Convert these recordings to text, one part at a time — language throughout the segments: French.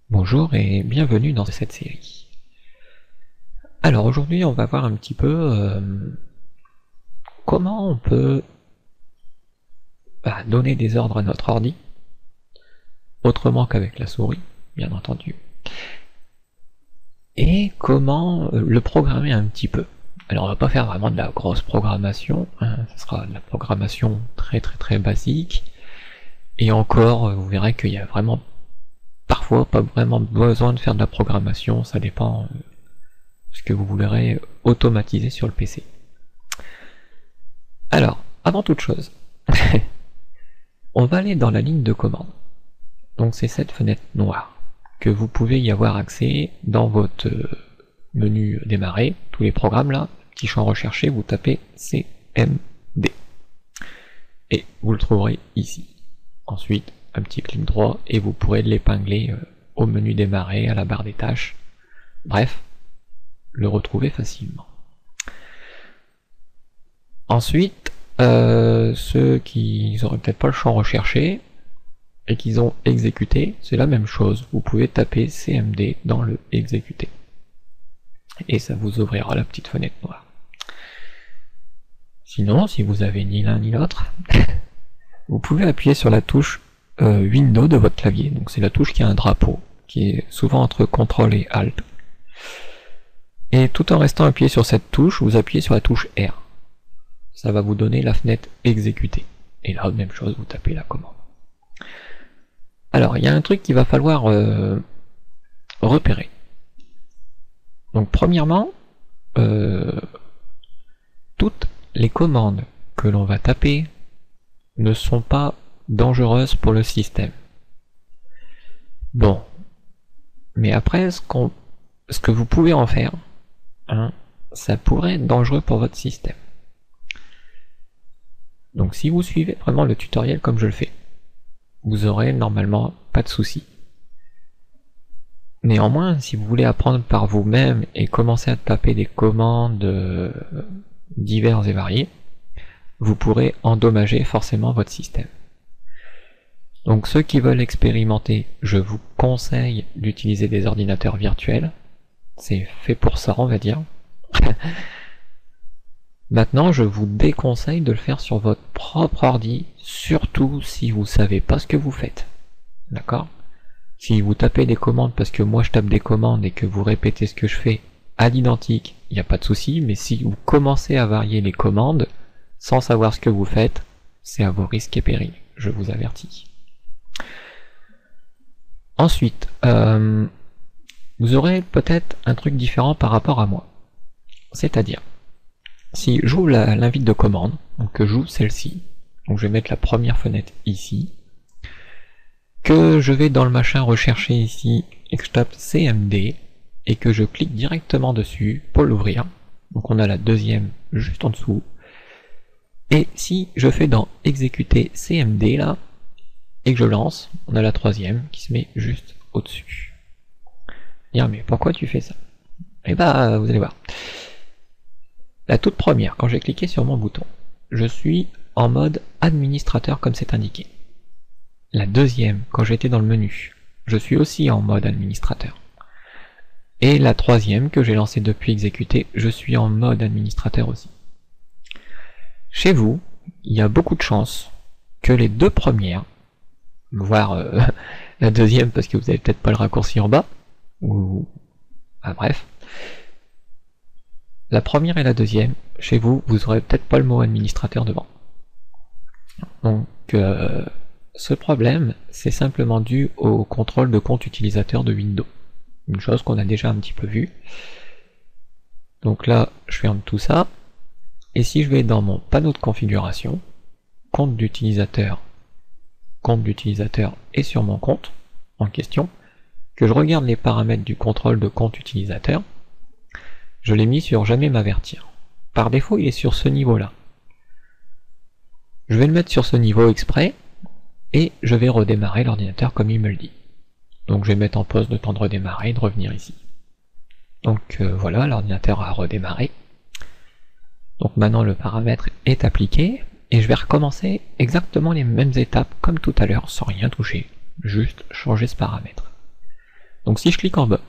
Bonjour et bienvenue dans cette série. Alors aujourd'hui on va voir un petit peu comment on peut donner des ordres à notre ordi, autrement qu'avec la souris, bien entendu, et comment le programmer un petit peu. Alors on va pas faire vraiment de la grosse programmation, hein, ce sera de la programmation très basique, et encore vous verrez qu'il y a vraiment parfois pas vraiment besoin de faire de la programmation, ça dépend ce que vous voudrez automatiser sur le PC. Alors, avant toute chose, on va aller dans la ligne de commande. Donc c'est cette fenêtre noire que vous pouvez y avoir accès dans votre menu démarrer, tous les programmes là, petit champ recherché, vous tapez CMD. Et vous le trouverez ici. Ensuite, un petit clic droit et vous pourrez l'épingler au menu démarrer, à la barre des tâches. Bref, le retrouver facilement. Ensuite, ceux qui n'auraient peut-être pas le champ recherché et qu'ils ont exécuté, c'est la même chose. Vous pouvez taper CMD dans le exécuter. Et ça vous ouvrira la petite fenêtre noire. Sinon, si vous avez ni l'un ni l'autre, vous pouvez appuyer sur la touche Windows de votre clavier. Donc c'est la touche qui a un drapeau, qui est souvent entre CTRL et ALT. Et tout en restant appuyé sur cette touche, vous appuyez sur la touche R. Ça va vous donner la fenêtre exécutée. Et là, même chose, vous tapez la commande. Alors, il y a un truc qu'il va falloir repérer. Donc, premièrement, toutes les commandes que l'on va taper ne sont pas dangereuses pour le système. Bon. Mais après, ce que vous pouvez en faire, hein, ça pourrait être dangereux pour votre système. Donc si vous suivez vraiment le tutoriel comme je le fais, vous aurez normalement pas de soucis. Néanmoins, si vous voulez apprendre par vous-même et commencer à taper des commandes diverses et variées, vous pourrez endommager forcément votre système. Donc ceux qui veulent expérimenter, je vous conseille d'utiliser des ordinateurs virtuels. C'est fait pour ça, on va dire. Maintenant, je vous déconseille de le faire sur votre propre ordi, surtout si vous savez pas ce que vous faites. D'accord? Si vous tapez des commandes parce que moi je tape des commandes et que vous répétez ce que je fais à l'identique, il n'y a pas de souci, mais si vous commencez à varier les commandes sans savoir ce que vous faites, c'est à vos risques et périls, je vous avertis. Ensuite, vous aurez peut-être un truc différent par rapport à moi. C'est-à-dire, si j'ouvre l'invite de commande, donc que j'ouvre celle-ci, donc je vais mettre la première fenêtre ici, que je vais dans le machin rechercher ici, et que je tape CMD, et que je clique directement dessus pour l'ouvrir, donc on a la deuxième juste en dessous, et si je fais dans exécuter CMD là, et que je lance, on a la troisième qui se met juste au-dessus. Mais pourquoi tu fais ça? Eh bah, vous allez voir. La toute première, quand j'ai cliqué sur mon bouton, je suis en mode administrateur comme c'est indiqué. La deuxième, quand j'étais dans le menu, je suis aussi en mode administrateur. Et la troisième, que j'ai lancée depuis exécuter, je suis en mode administrateur aussi. Chez vous, il y a beaucoup de chances que les deux premières, voire la deuxième parce que vous n'avez peut-être pas le raccourci en bas, ou... bref, la première et la deuxième, chez vous, vous aurez peut-être pas le mot administrateur devant. Donc, ce problème, c'est simplement dû au contrôle de compte utilisateur de Windows. Une chose qu'on a déjà un petit peu vue. Donc là, je ferme tout ça. Et si je vais dans mon panneau de configuration, compte d'utilisateur est sur mon compte en question, que je regarde les paramètres du contrôle de compte utilisateur, je l'ai mis sur jamais m'avertir. Par défaut, il est sur ce niveau-là. Je vais le mettre sur ce niveau exprès, et je vais redémarrer l'ordinateur comme il me le dit. Donc je vais mettre en pause le temps de redémarrer et de revenir ici. Donc voilà, l'ordinateur a redémarré. Donc maintenant le paramètre est appliqué, et je vais recommencer exactement les mêmes étapes comme tout à l'heure, sans rien toucher, juste changer ce paramètre. Donc si je clique en bas,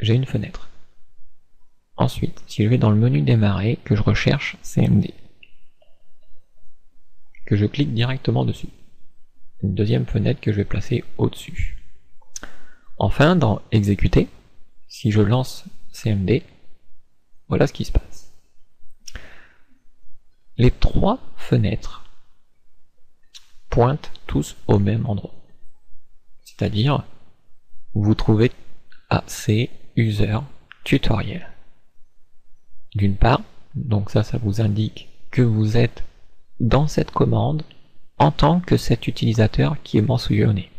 j'ai une fenêtre. Ensuite, si je vais dans le menu démarrer, que je recherche CMD, que je clique directement dessus, une deuxième fenêtre que je vais placer au-dessus. Enfin, dans exécuter, si je lance CMD, voilà ce qui se passe. Les trois fenêtres pointent tous au même endroit. C'est-à-dire, vous trouvez AC User Tutoriel. D'une part, donc ça vous indique que vous êtes dans cette commande en tant que cet utilisateur qui est mentionné.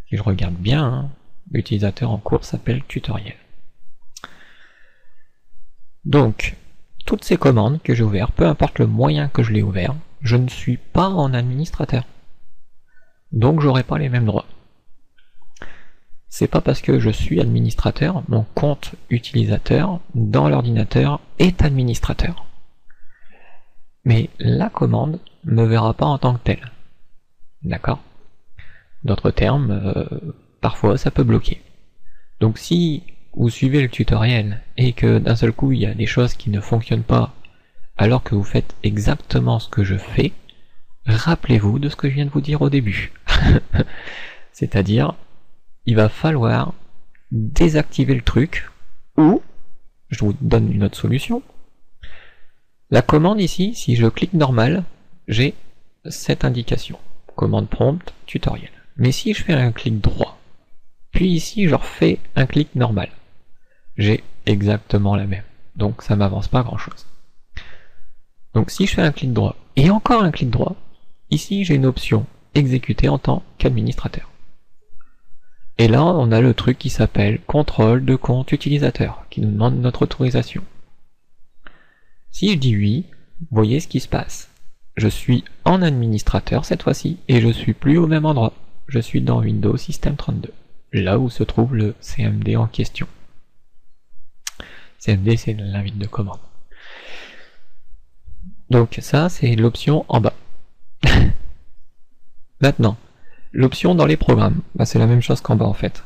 Si je regarde bien, hein, l'utilisateur en cours s'appelle tutoriel. Donc, toutes ces commandes que j'ai ouvertes, peu importe le moyen que je l'ai ouvert, je ne suis pas en administrateur. Donc j'aurai pas les mêmes droits. C'est pas parce que je suis administrateur, mon compte utilisateur dans l'ordinateur est administrateur. Mais la commande ne me verra pas en tant que telle. D'accord? D'autres termes, parfois ça peut bloquer. Donc si vous suivez le tutoriel et que d'un seul coup il y a des choses qui ne fonctionnent pas alors que vous faites exactement ce que je fais, rappelez-vous de ce que je viens de vous dire au début. C'est-à-dire, il va falloir désactiver le truc, ou, je vous donne une autre solution, la commande ici, si je clique normal, j'ai cette indication, commande prompt, tutoriel. Mais si je fais un clic droit, puis ici je refais un clic normal, j'ai exactement la même, donc ça m'avance pas grand chose. Donc si je fais un clic droit, et encore un clic droit, ici j'ai une option exécuter en tant qu'administrateur. Et là on a le truc qui s'appelle contrôle de compte utilisateur, qui nous demande notre autorisation. Si je dis oui, vous voyez ce qui se passe. Je suis en administrateur cette fois-ci, et je suis plus au même endroit. Je suis dans Windows System 32, là où se trouve le CMD en question. CMD c'est l'invite de commande. Donc ça c'est l'option en bas. Maintenant, l'option dans les programmes, bah, c'est la même chose qu'en bas en fait.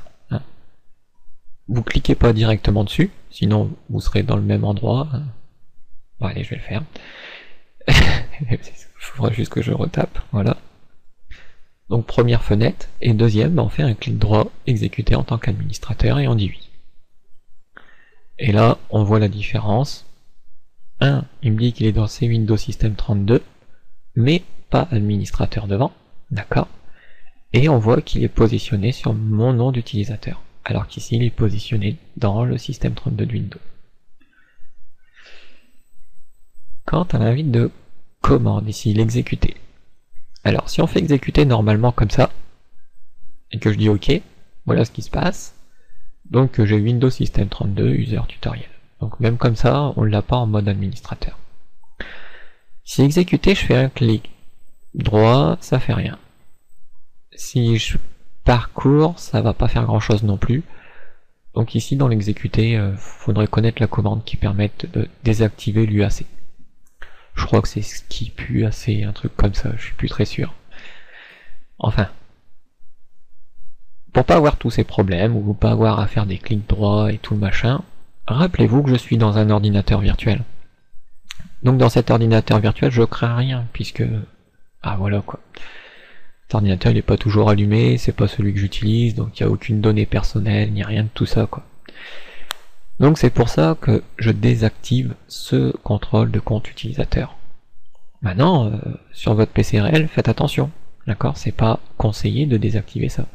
Vous cliquez pas directement dessus, sinon vous serez dans le même endroit. Bon allez, je vais le faire. Il faudra juste que je retape, voilà. Donc première fenêtre, et deuxième, bah, on fait un clic droit, exécuter en tant qu'administrateur, et on dit oui. Et là, on voit la différence. Il me dit qu'il est dans C Windows System 32, mais pas administrateur devant, d'accord. Et on voit qu'il est positionné sur mon nom d'utilisateur, alors qu'ici il est positionné dans le système 32 de Windows. Quant à l'invite de commande, ici l'exécuter. Alors si on fait exécuter normalement comme ça, et que je dis OK, voilà ce qui se passe. Donc j'ai Windows System 32 User Tutorial. Donc même comme ça, on ne l'a pas en mode administrateur. Si exécuter, je fais un clic droit, ça fait rien. Si je parcours, ça va pas faire grand chose non plus. Donc ici dans l'exécuter, faudrait connaître la commande qui permette de désactiver l'UAC. Je crois que c'est skip UAC, un truc comme ça, je suis plus très sûr. Enfin, pour pas avoir tous ces problèmes, ou pas avoir à faire des clics droits et tout le machin, rappelez-vous que je suis dans un ordinateur virtuel. Donc dans cet ordinateur virtuel, je crains rien, puisque... Ah voilà quoi. Cet ordinateur il n'est pas toujours allumé, c'est pas celui que j'utilise, donc il n'y a aucune donnée personnelle, ni rien de tout ça quoi. Donc c'est pour ça que je désactive ce contrôle de compte utilisateur. Maintenant, sur votre PC réel, faites attention, d'accord? C'est pas conseillé de désactiver ça.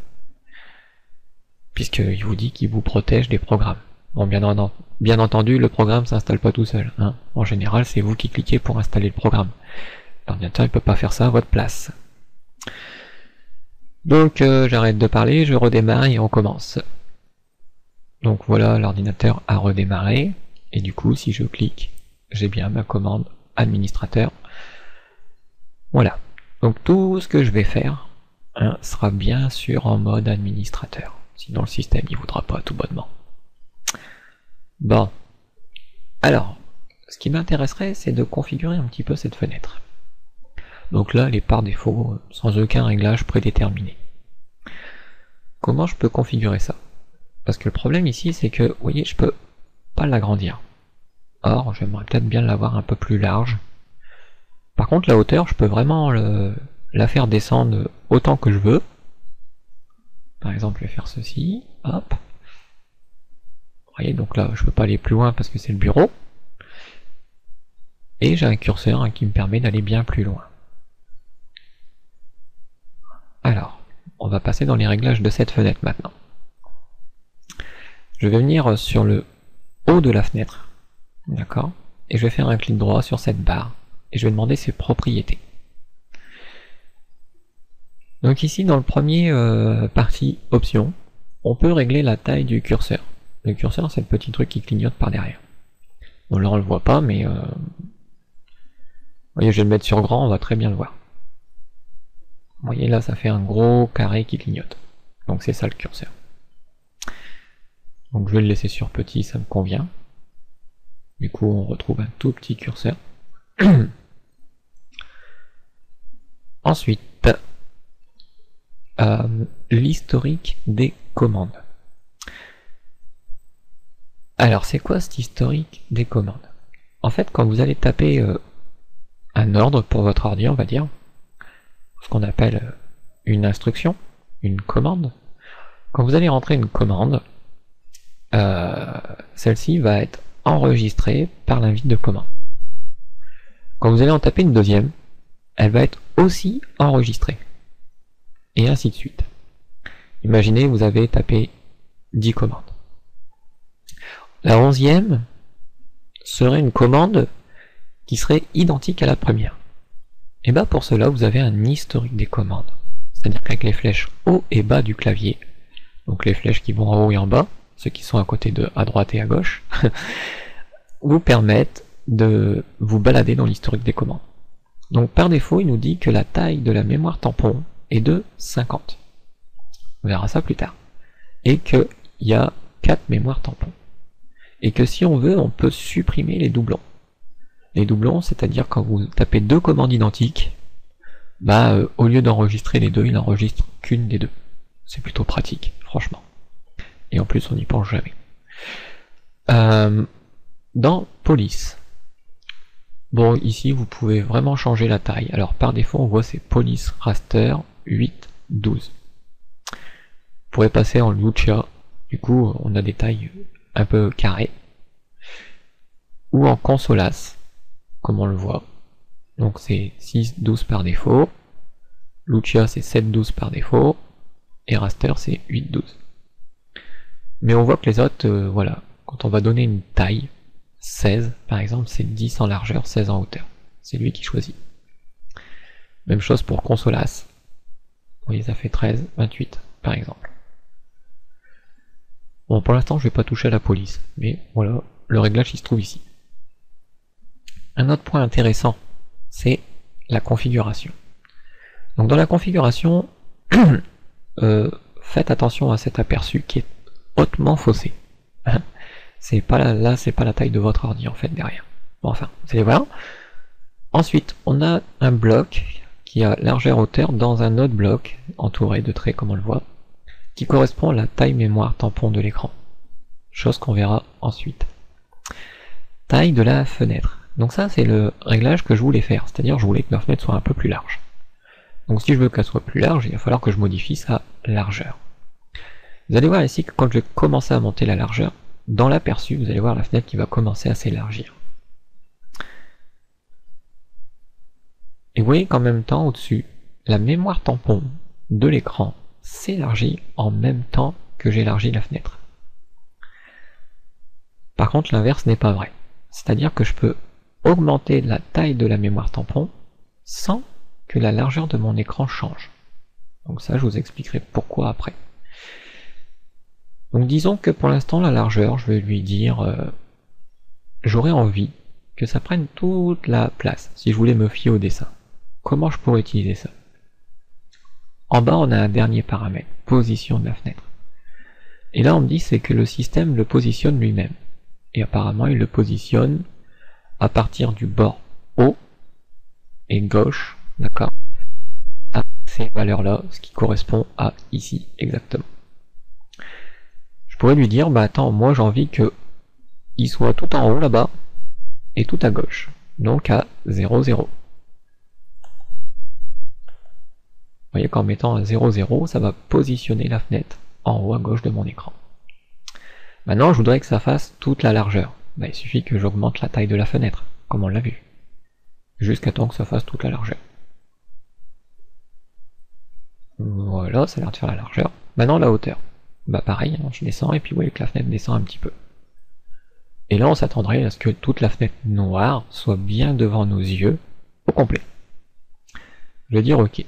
Puisqu'il vous dit qu'il vous protège des programmes. Bon, bien entendu, le programme s'installe pas tout seul. Hein. En général, c'est vous qui cliquez pour installer le programme. L'ordinateur, il peut pas faire ça à votre place. Donc, j'arrête de parler, je redémarre et on commence. Donc voilà, l'ordinateur a redémarré. Et du coup, si je clique, j'ai bien ma commande administrateur. Voilà. Donc tout ce que je vais faire sera bien sûr en mode administrateur. Sinon le système il voudra pas tout bonnement. Bon. Alors, ce qui m'intéresserait, c'est de configurer un petit peu cette fenêtre. Donc là, elle est par défaut, sans aucun réglage prédéterminé. Comment je peux configurer ça? Parce que le problème ici, c'est que, vous voyez, je peux pas l'agrandir. Or, j'aimerais peut-être bien l'avoir un peu plus large. Par contre, la hauteur, je peux vraiment la faire descendre autant que je veux. Par exemple, je vais faire ceci, hop. Vous voyez, donc là, je peux pas aller plus loin parce que c'est le bureau. Et j'ai un curseur qui me permet d'aller bien plus loin. Alors, on va passer dans les réglages de cette fenêtre maintenant. Je vais venir sur le haut de la fenêtre, d'accord, et je vais faire un clic droit sur cette barre, et je vais demander ses propriétés. Donc ici, dans le premier partie options, on peut régler la taille du curseur. Le curseur, c'est le petit truc qui clignote par derrière. Bon, là, on le voit pas, mais vous voyez, je vais le mettre sur grand, on va très bien le voir. Vous voyez, là, ça fait un gros carré qui clignote. Donc c'est ça le curseur. Donc je vais le laisser sur petit, ça me convient. Du coup, on retrouve un tout petit curseur. Ensuite, l'historique des commandes. Alors, c'est quoi cet historique des commandes? En fait, quand vous allez taper un ordre pour votre ordi, on va dire, ce qu'on appelle une instruction, une commande, quand vous allez rentrer une commande, celle-ci va être enregistrée par l'invite de commande. Quand vous allez en taper une deuxième, elle va être aussi enregistrée. Et ainsi de suite. Imaginez, vous avez tapé 10 commandes. La 11e serait une commande qui serait identique à la première. Et bien pour cela, vous avez un historique des commandes. C'est-à-dire qu'avec les flèches haut et bas du clavier, donc les flèches qui vont en haut et en bas, ceux qui sont à côté de à droite et à gauche, vous permettent de vous balader dans l'historique des commandes. Donc par défaut, il nous dit que la taille de la mémoire tampon est de 50. On verra ça plus tard. Et qu'il y a 4 mémoires tampons. Et que si on veut, on peut supprimer les doublons. Les doublons, c'est-à-dire quand vous tapez deux commandes identiques, au lieu d'enregistrer les deux, il enregistre qu'une des deux. C'est plutôt pratique, franchement. Et en plus, on n'y pense jamais. Dans Police, bon, ici, vous pouvez vraiment changer la taille. Alors, par défaut, on voit c'est Police Raster 8, 12. Vous pourrez passer en Lucia, du coup, on a des tailles un peu carrées. Ou en Consolas, comme on le voit. Donc, c'est 6, 12 par défaut. Lucia, c'est 7, 12 par défaut. Et Raster, c'est 8, 12. Mais on voit que les autres, voilà, quand on va donner une taille, 16 par exemple, c'est 10 en largeur, 16 en hauteur. C'est lui qui choisit. Même chose pour Consolas. Vous voyez, ça fait 13, 28 par exemple. Bon, pour l'instant, je vais pas toucher à la police, mais voilà, le réglage il se trouve ici. Un autre point intéressant, c'est la configuration. Donc dans la configuration, faites attention à cet aperçu qui est hautement faussé. C'est pas là, c'est pas la taille de votre ordi en fait derrière. Bon, enfin, vous allez voir. Ensuite, on a un bloc qui a largeur hauteur dans un autre bloc entouré de traits comme on le voit, qui correspond à la taille mémoire tampon de l'écran. Chose qu'on verra ensuite. Taille de la fenêtre. Donc ça, c'est le réglage que je voulais faire, c'est-à-dire je voulais que ma fenêtre soit un peu plus large. Donc si je veux qu'elle soit plus large, il va falloir que je modifie sa largeur. Vous allez voir ici que quand je vais commencer à monter la largeur, dans l'aperçu, vous allez voir la fenêtre qui va commencer à s'élargir. Et vous voyez qu'en même temps, au-dessus, la mémoire tampon de l'écran s'élargit en même temps que j'élargis la fenêtre. Par contre, l'inverse n'est pas vrai. C'est-à-dire que je peux augmenter la taille de la mémoire tampon sans que la largeur de mon écran change. Donc ça, je vous expliquerai pourquoi après. Donc disons que pour l'instant, la largeur, je vais lui dire, j'aurais envie que ça prenne toute la place, si je voulais me fier au dessin. Comment je pourrais utiliser ça? En bas, on a un dernier paramètre, position de la fenêtre. Et là, on me dit c'est que le système le positionne lui-même. Et apparemment, il le positionne à partir du bord haut et gauche, d'accord, à ces valeurs-là, ce qui correspond à ici exactement. Je pourrais lui dire, bah attends, moi j'ai envie que il soit tout en haut là-bas et tout à gauche, donc à 0, 0. Vous voyez qu'en mettant un 0, 0, ça va positionner la fenêtre en haut à gauche de mon écran. Maintenant, je voudrais que ça fasse toute la largeur. Bah, il suffit que j'augmente la taille de la fenêtre, comme on l'a vu, jusqu'à temps que ça fasse toute la largeur. Voilà, ça a l'air de faire la largeur. Maintenant, la hauteur. Bah pareil, hein, je descends et puis vous voyez que la fenêtre descend un petit peu. Et là, on s'attendrait à ce que toute la fenêtre noire soit bien devant nos yeux, au complet. Je vais dire OK.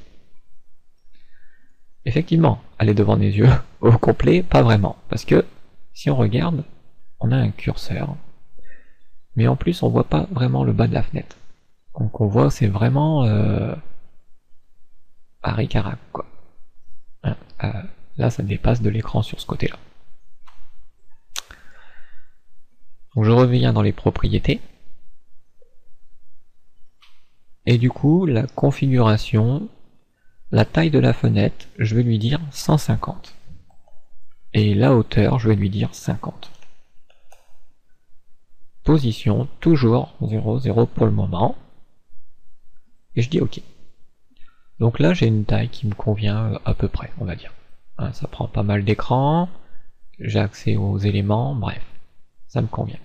Effectivement, elle est devant les yeux, au complet, pas vraiment. Parce que, si on regarde, on a un curseur, mais en plus on voit pas vraiment le bas de la fenêtre. Donc on voit, c'est vraiment Harry-Carac, quoi. Hein, là, ça dépasse de l'écran sur ce côté-là. Donc je reviens dans les propriétés. Et du coup, la configuration, la taille de la fenêtre, je vais lui dire 150. Et la hauteur, je vais lui dire 50. Position, toujours 0, 0 pour le moment. Et je dis OK. Donc là, j'ai une taille qui me convient à peu près, on va dire. Hein, ça prend pas mal d'écran, j'ai accès aux éléments, bref, ça me convient.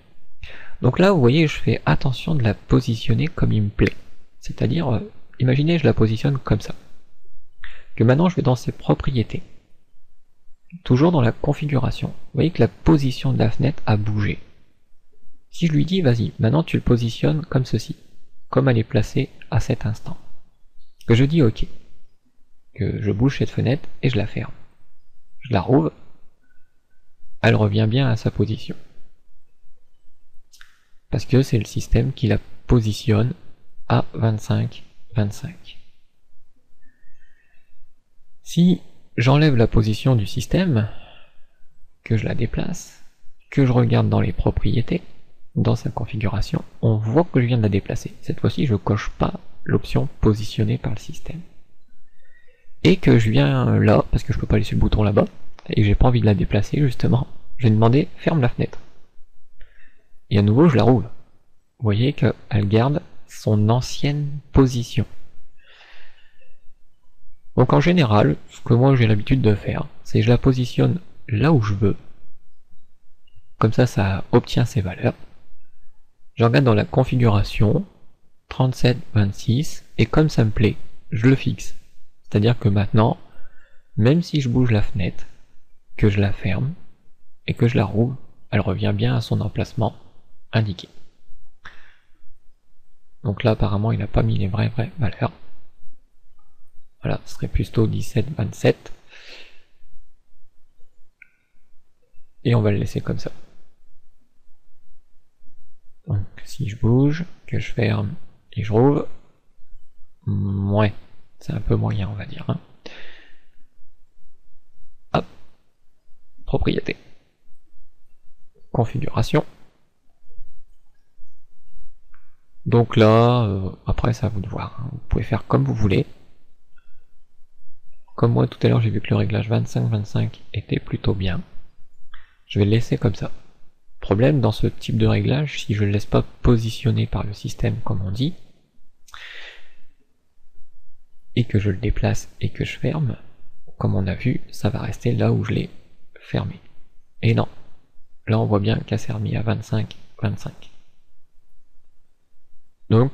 Donc là, vous voyez, je fais attention de la positionner comme il me plaît. C'est-à-dire, imaginez, je la positionne comme ça. Que maintenant, je vais dans ses propriétés. Toujours dans la configuration. Vous voyez que la position de la fenêtre a bougé. Si je lui dis, vas-y, maintenant tu le positionnes comme ceci, comme elle est placée à cet instant. Que je dis OK. Que je bouge cette fenêtre et je la ferme. Je la rouvre. Elle revient bien à sa position. Parce que c'est le système qui la positionne à 25, 25. Si j'enlève la position du système, que je la déplace, que je regarde dans les propriétés, dans sa configuration, on voit que je viens de la déplacer. Cette fois-ci, je coche pas l'option positionnée par le système. Et que je viens là, parce que je peux pas laisser le bouton là-bas, et que j'ai pas envie de la déplacer justement, je vais demander ferme la fenêtre. Et à nouveau, je la rouvre. Vous voyez qu'elle garde son ancienne position. Donc en général, ce que moi j'ai l'habitude de faire, c'est que je la positionne là où je veux. Comme ça obtient ses valeurs. Je regarde dans la configuration, 37, 26, et comme ça me plaît, je le fixe. C'est-à-dire que maintenant, même si je bouge la fenêtre, que je la ferme, et que je la rouvre, elle revient bien à son emplacement indiqué. Donc là, apparemment, il n'a pas mis les vraies valeurs. Voilà, ce serait plutôt 17, 27. Et on va le laisser comme ça. Donc si je bouge, que je ferme et je rouvre, ouais, c'est un peu moyen, on va dire. Hein. Hop, propriété. Configuration. Donc là, après c'est à vous de voir, hein. Vous pouvez faire comme vous voulez. Comme moi tout à l'heure j'ai vu que le réglage 25-25 était plutôt bien. Je vais le laisser comme ça. Problème dans ce type de réglage, si je ne le laisse pas positionner par le système comme on dit, et que je le déplace et que je ferme, comme on a vu, ça va rester là où je l'ai fermé. Et non, là on voit bien qu'elle s'est remis à 25, 25. Donc,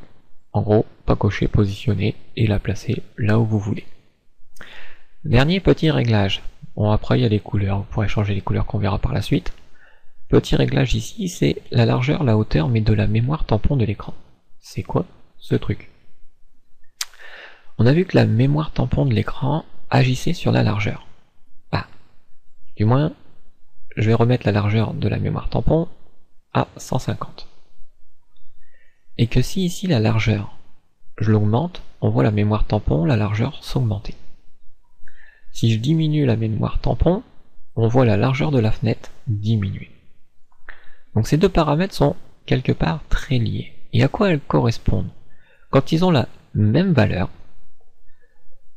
en gros, pas cocher, positionner et la placer là où vous voulez. Dernier petit réglage. Bon, après il y a les couleurs, vous pourrez changer les couleurs qu'on verra par la suite. Petit réglage ici, c'est la largeur, la hauteur, mais de la mémoire tampon de l'écran. C'est quoi ce truc? On a vu que la mémoire tampon de l'écran agissait sur la largeur. Ah, du moins, je vais remettre la largeur de la mémoire tampon à 150. Et que si ici la largeur, je l'augmente, on voit la mémoire tampon, la largeur s'augmenter. Si je diminue la mémoire tampon, on voit la largeur de la fenêtre diminuer. Donc ces deux paramètres sont quelque part très liés. Et à quoi elles correspondent? Quand ils ont la même valeur,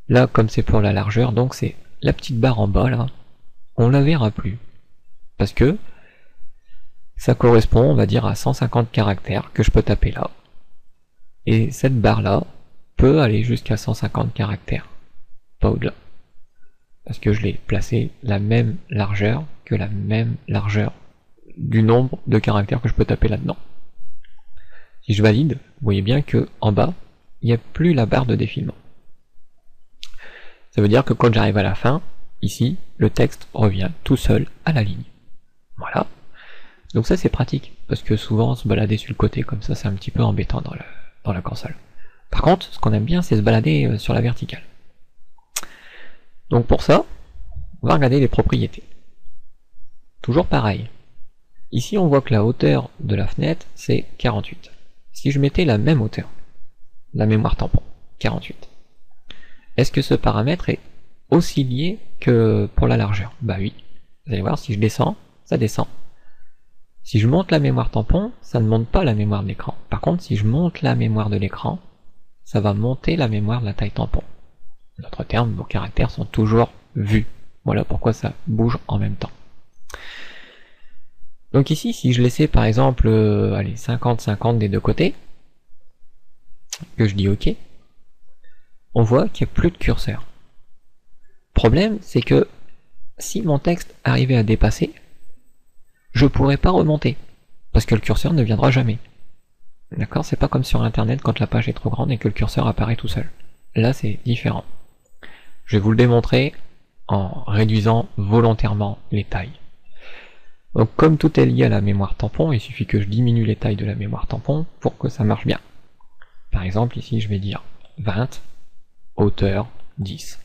là comme c'est pour la largeur, donc c'est la petite barre en bas là, on la verra plus. Parce que ça correspond, on va dire, à 150 caractères que je peux taper là. Et cette barre-là peut aller jusqu'à 150 caractères, pas au-delà. Parce que je l'ai placé la même largeur que la même largeur du nombre de caractères que je peux taper là-dedans. Si je valide, vous voyez bien que en bas, il n'y a plus la barre de défilement. Ça veut dire que quand j'arrive à la fin, ici, le texte revient tout seul à la ligne. Voilà. Donc ça c'est pratique, parce que souvent se balader sur le côté comme ça, c'est un petit peu embêtant dans la console. Par contre, ce qu'on aime bien, c'est se balader sur la verticale. Donc pour ça, on va regarder les propriétés. Toujours pareil. Ici, on voit que la hauteur de la fenêtre, c'est 48. Si je mettais la même hauteur, la mémoire tampon, 48, est-ce que ce paramètre est aussi lié que pour la largeur? Bah oui. Vous allez voir, si je descends, ça descend. Si je monte la mémoire tampon, ça ne monte pas la mémoire de l'écran. Par contre, si je monte la mémoire de l'écran, ça va monter la mémoire de la taille tampon. En d'autres termes, vos caractères sont toujours vus. Voilà pourquoi ça bouge en même temps. Donc ici, si je laissais par exemple, allez, 50-50 des deux côtés, que je dis OK, on voit qu'il n'y a plus de curseur. Le problème, c'est que si mon texte arrivait à dépasser, je pourrais pas remonter, parce que le curseur ne viendra jamais. D'accord? C'est pas comme sur internet quand la page est trop grande et que le curseur apparaît tout seul. Là, c'est différent. Je vais vous le démontrer en réduisant volontairement les tailles. Donc comme tout est lié à la mémoire tampon, il suffit que je diminue les tailles de la mémoire tampon pour que ça marche bien. Par exemple, ici, je vais dire 20, hauteur 10.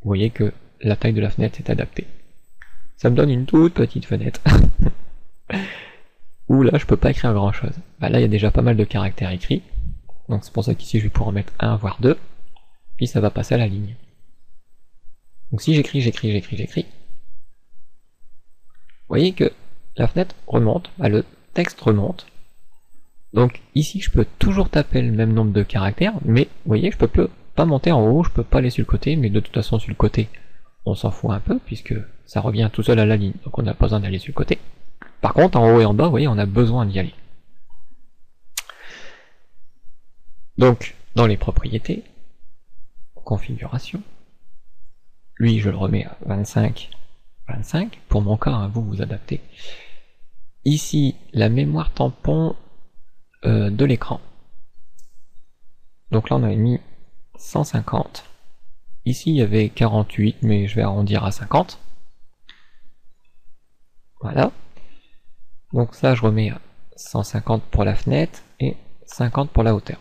Vous voyez que la taille de la fenêtre est adaptée. Ça me donne une toute petite fenêtre. Où là, je peux pas écrire grand chose. Bah là, il y a déjà pas mal de caractères écrits. Donc c'est pour ça qu'ici, je vais pouvoir en mettre 1, voire 2. Puis ça va passer à la ligne. Donc si j'écris, vous voyez que la fenêtre remonte, bah le texte remonte. Donc ici, je peux toujours taper le même nombre de caractères, mais vous voyez, je peux pas monter en haut, je peux pas aller sur le côté, mais de toute façon, sur le côté, on s'en fout un peu, puisque ça revient tout seul à la ligne, donc on n'a pas besoin d'aller sur le côté. Par contre, en haut et en bas, vous voyez, on a besoin d'y aller. Donc, dans les propriétés, configuration, lui, je le remets à 25, 25, pour mon cas, hein, vous adaptez. Ici, la mémoire tampon de l'écran. Donc là, on avait mis 150. Ici, il y avait 48, mais je vais arrondir à 50. Voilà. Donc ça, je remets à 150 pour la fenêtre et 50 pour la hauteur.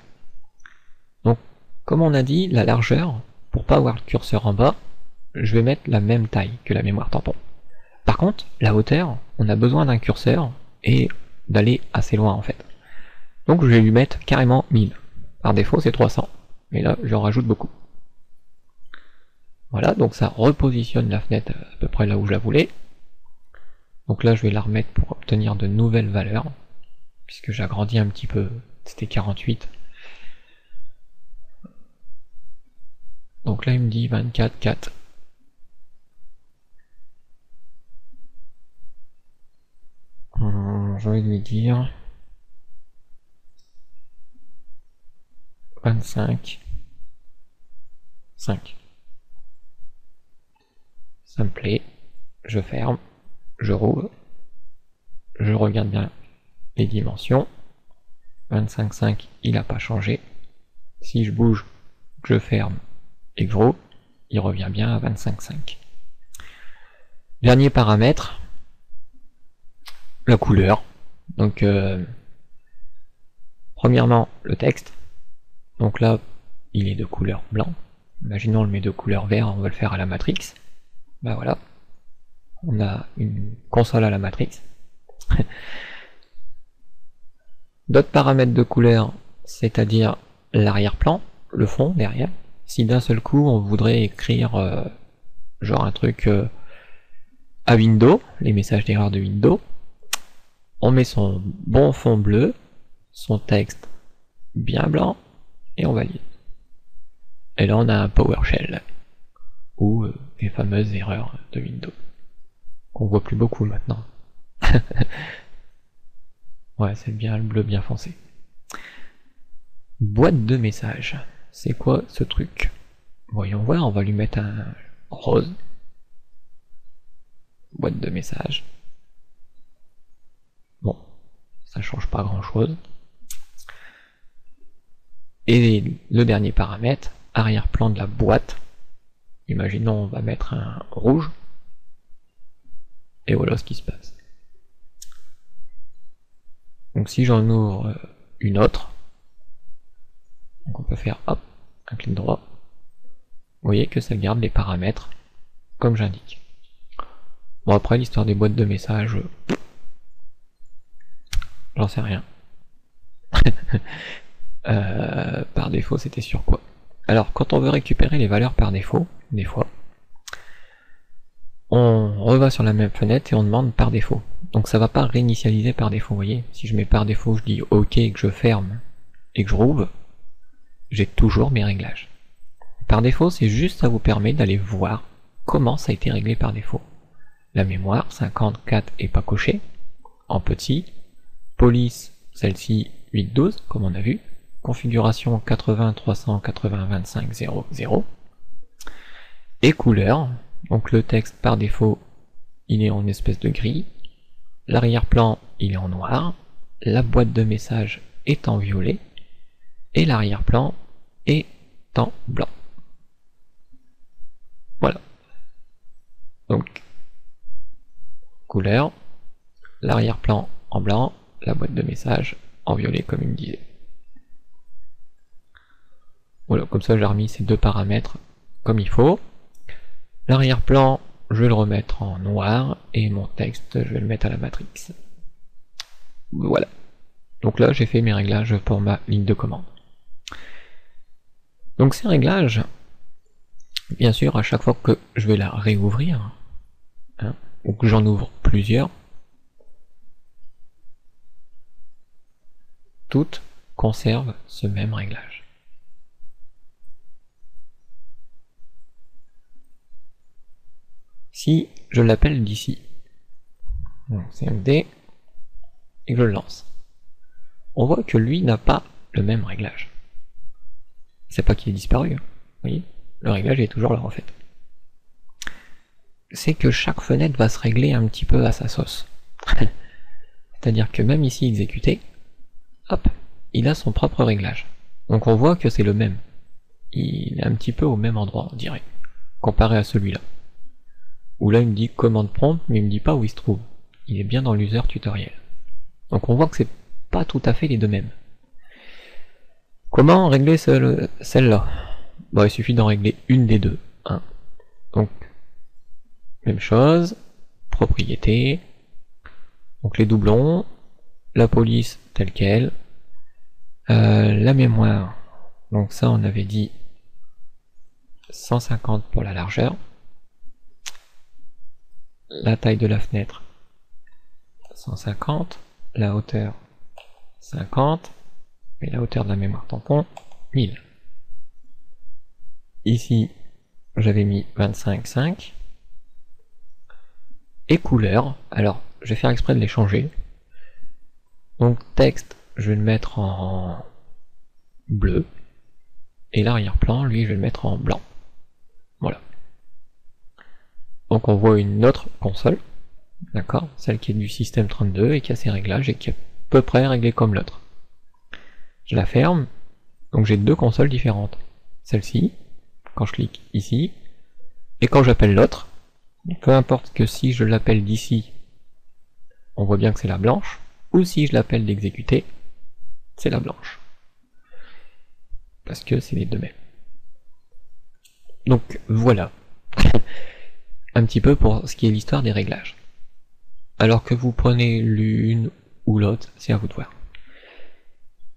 Donc, comme on a dit, la largeur, pour pas avoir le curseur en bas, je vais mettre la même taille que la mémoire tampon. Par contre, la hauteur, on a besoin d'un curseur et d'aller assez loin en fait. Donc je vais lui mettre carrément 1000. Par défaut, c'est 300. Mais là, j'en rajoute beaucoup. Voilà, donc ça repositionne la fenêtre à peu près là où je la voulais. Donc là, je vais la remettre pour obtenir de nouvelles valeurs, puisque j'agrandis un petit peu, c'était 48. Donc là, il me dit 24, 4. Je vais lui dire 25, 5. Ça me plaît, je ferme, je rouvre, je regarde bien les dimensions, 25,5 il n'a pas changé, si je bouge, que je ferme et que je rouvre, il revient bien à 25,5. Dernier paramètre, la couleur. Donc premièrement le texte, donc là il est de couleur blanc, imaginons on le met de couleur vert, on va le faire à la Matrix. Ben voilà, on a une console à la Matrix. D'autres paramètres de couleur, c'est-à-dire l'arrière-plan, le fond derrière. Si d'un seul coup on voudrait écrire genre un truc à Windows, les messages d'erreur de Windows, on met son bon fond bleu, son texte bien blanc, et on valide. Et là on a un PowerShell, ou les fameuses erreurs de Windows. qu'on voit plus beaucoup maintenant. Ouais, c'est bien le bleu bien foncé. Boîte de messages. C'est quoi ce truc? Voyons voir, on va lui mettre un rose. Boîte de messages. Bon, ça change pas grand chose. Et le dernier paramètre, arrière-plan de la boîte. Imaginons on va mettre un rouge. Et voilà ce qui se passe. Donc si j'en ouvre une autre, donc on peut faire hop, un clic droit. Vous voyez que ça garde les paramètres comme j'indique. Bon après l'histoire des boîtes de messages, j'en sais rien. Par défaut c'était sur quoi? Alors quand on veut récupérer les valeurs par défaut, des fois, on reva sur la même fenêtre et on demande par défaut. Donc ça va pas réinitialiser par défaut, vous voyez. Si je mets par défaut, je dis OK et que je ferme et que je rouvre, j'ai toujours mes réglages. Par défaut, c'est juste ça vous permet d'aller voir comment ça a été réglé par défaut. La mémoire, 54 est pas coché, en petit. Police, celle-ci, 812, comme on a vu. Configuration 80 300 80 25 00. Et couleur, donc le texte par défaut, il est en espèce de gris. L'arrière-plan, il est en noir. La boîte de messages est en violet. Et l'arrière-plan est en blanc. Voilà. Donc, couleur, l'arrière-plan en blanc, la boîte de messages en violet comme il me disait. Voilà, comme ça j'ai remis ces deux paramètres comme il faut. L'arrière-plan, je vais le remettre en noir, et mon texte, je vais le mettre à la matrix. Voilà. Donc là, j'ai fait mes réglages pour ma ligne de commande. Donc ces réglages, bien sûr, à chaque fois que je vais la réouvrir, hein, ou que j'en ouvre plusieurs, toutes conservent ce même réglage. Si je l'appelle d'ici, CMD, et que je le lance, on voit que lui n'a pas le même réglage. C'est pas qu'il est disparu, hein. Vous voyez, le réglage est toujours là en fait. C'est que chaque fenêtre va se régler un petit peu à sa sauce. C'est-à-dire que même ici exécuté, hop, il a son propre réglage. Donc on voit que c'est le même. Il est un petit peu au même endroit, on dirait, comparé à celui-là. Où là il me dit commande prompt, mais il me dit pas où il se trouve. Il est bien dans l'user tutoriel. Donc on voit que c'est pas tout à fait les deux mêmes. Comment régler celle-là? Bon, il suffit d'en régler une des deux. Hein. Donc, même chose, propriété, donc les doublons, la police telle quelle, la mémoire, donc ça on avait dit 150 pour la largeur, la taille de la fenêtre 150, la hauteur 50, et la hauteur de la mémoire tampon 1000. Ici j'avais mis 25,5. Et couleur, alors je vais faire exprès de les changer. Donc texte, je vais le mettre en bleu, et l'arrière-plan, lui, je vais le mettre en blanc. Voilà. Donc on voit une autre console, d'accord, celle qui est du système 32 et qui a ses réglages et qui est à peu près réglée comme l'autre. Je la ferme, donc j'ai deux consoles différentes. Celle-ci, quand je clique ici, et quand j'appelle l'autre, peu importe que si je l'appelle d'ici, on voit bien que c'est la blanche, ou si je l'appelle d'exécuter, c'est la blanche. Parce que c'est les deux mêmes. Donc voilà, un petit peu pour ce qui est l'histoire des réglages. Alors que vous prenez l'une ou l'autre, c'est à vous de voir.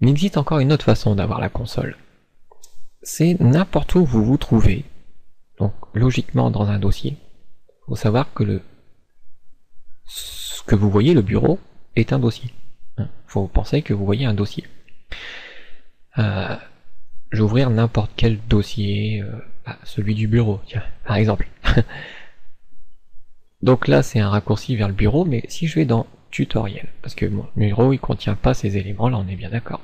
Il existe encore une autre façon d'avoir la console. C'est n'importe où vous vous trouvez, donc logiquement dans un dossier. Il faut savoir que ce que vous voyez, le bureau, est un dossier. Il faut penser que vous voyez un dossier. Je vais ouvrir n'importe quel dossier, celui du bureau, tiens, par exemple. Donc là c'est un raccourci vers le bureau, mais si je vais dans tutoriel, parce que mon bureau il contient pas ces éléments là, on est bien d'accord.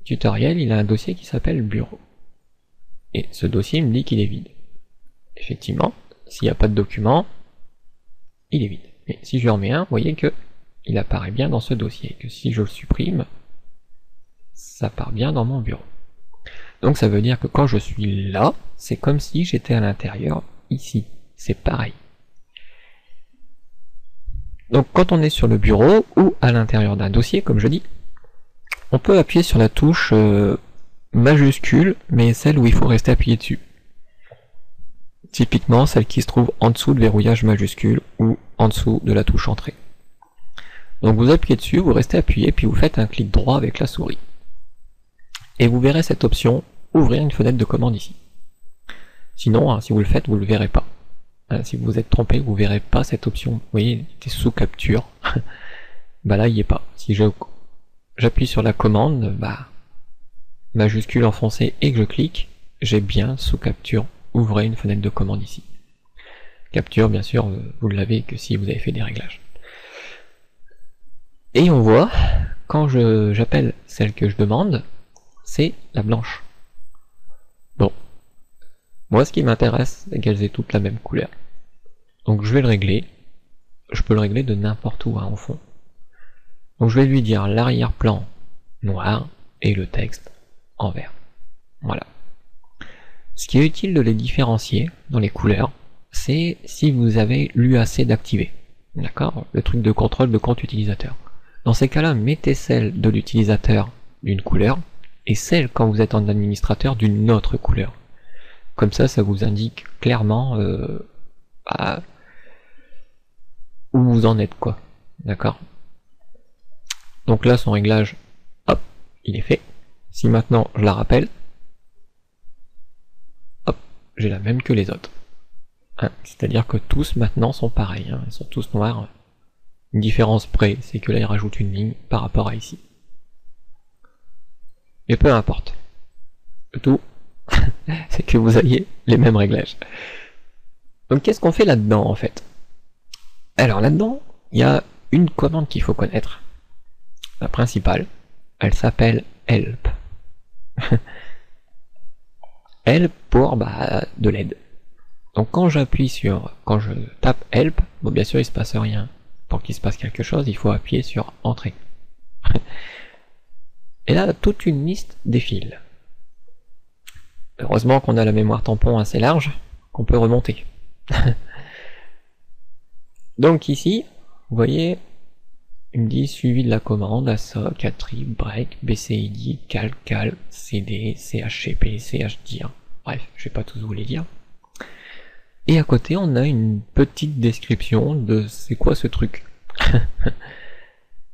Tutoriel, il a un dossier qui s'appelle bureau. Et ce dossier me dit qu'il est vide. Effectivement, s'il n'y a pas de document, il est vide. Mais si je lui en mets un, vous voyez que il apparaît bien dans ce dossier, que si je le supprime, ça part bien dans mon bureau. Donc ça veut dire que quand je suis là, c'est comme si j'étais à l'intérieur, ici. C'est pareil. Donc quand on est sur le bureau, ou à l'intérieur d'un dossier, comme je dis, on peut appuyer sur la touche majuscule, mais celle où il faut rester appuyé dessus. Typiquement celle qui se trouve en dessous de verrouillage majuscule, ou en dessous de la touche entrée. Donc vous appuyez dessus, vous restez appuyé, puis vous faites un clic droit avec la souris. Et vous verrez cette option, ouvrir une fenêtre de commande ici. Sinon, hein, si vous le faites, vous ne le verrez pas. Si vous vous êtes trompé, vous ne verrez pas cette option. Vous voyez, c'est sous capture. Bah là, il n'y est pas. Si j'appuie sur la commande, bah, majuscule enfoncée et que je clique, j'ai bien sous capture, ouvrez une fenêtre de commande ici. Capture, bien sûr, vous l'avez que si vous avez fait des réglages. Et on voit, quand j'appelle celle que je demande, c'est la blanche. Bon. Moi, ce qui m'intéresse, c'est qu'elles aient toutes la même couleur. Donc je vais le régler. Je peux le régler de n'importe où, hein, au fond. Donc je vais lui dire l'arrière-plan noir et le texte en vert. Voilà. Ce qui est utile de les différencier dans les couleurs, c'est si vous avez l'UAC d'activer. D'accord? Le truc de contrôle de compte utilisateur. Dans ces cas-là, mettez celle de l'utilisateur d'une couleur et celle quand vous êtes en administrateur d'une autre couleur. Comme ça vous indique clairement où vous en êtes, quoi. D'accord? Donc là, son réglage, hop, il est fait. Si maintenant je la rappelle, hop, j'ai la même que les autres. Hein, c'est-à-dire que tous maintenant sont pareils, hein, ils sont tous noirs. Une différence près, c'est que là il rajoute une ligne par rapport à ici. Mais peu importe. Le tout, c'est que vous ayez les mêmes réglages. Donc qu'est-ce qu'on fait là-dedans en fait? Alors là-dedans, il y a une commande qu'il faut connaître. La principale, elle s'appelle help. Help pour de l'aide. Donc quand je tape help, bon bien sûr il se passe rien. Pour qu'il se passe quelque chose, il faut appuyer sur entrée. Et là, toute une liste défile. Heureusement qu'on a la mémoire tampon assez large, qu'on peut remonter. Donc ici, vous voyez, il me dit suivi de la commande, assoc, attrib, break, bcid, cal, cd, chcp, chdir. Bref, je vais pas tous vous les dire. Et à côté, on a une petite description de c'est quoi ce truc.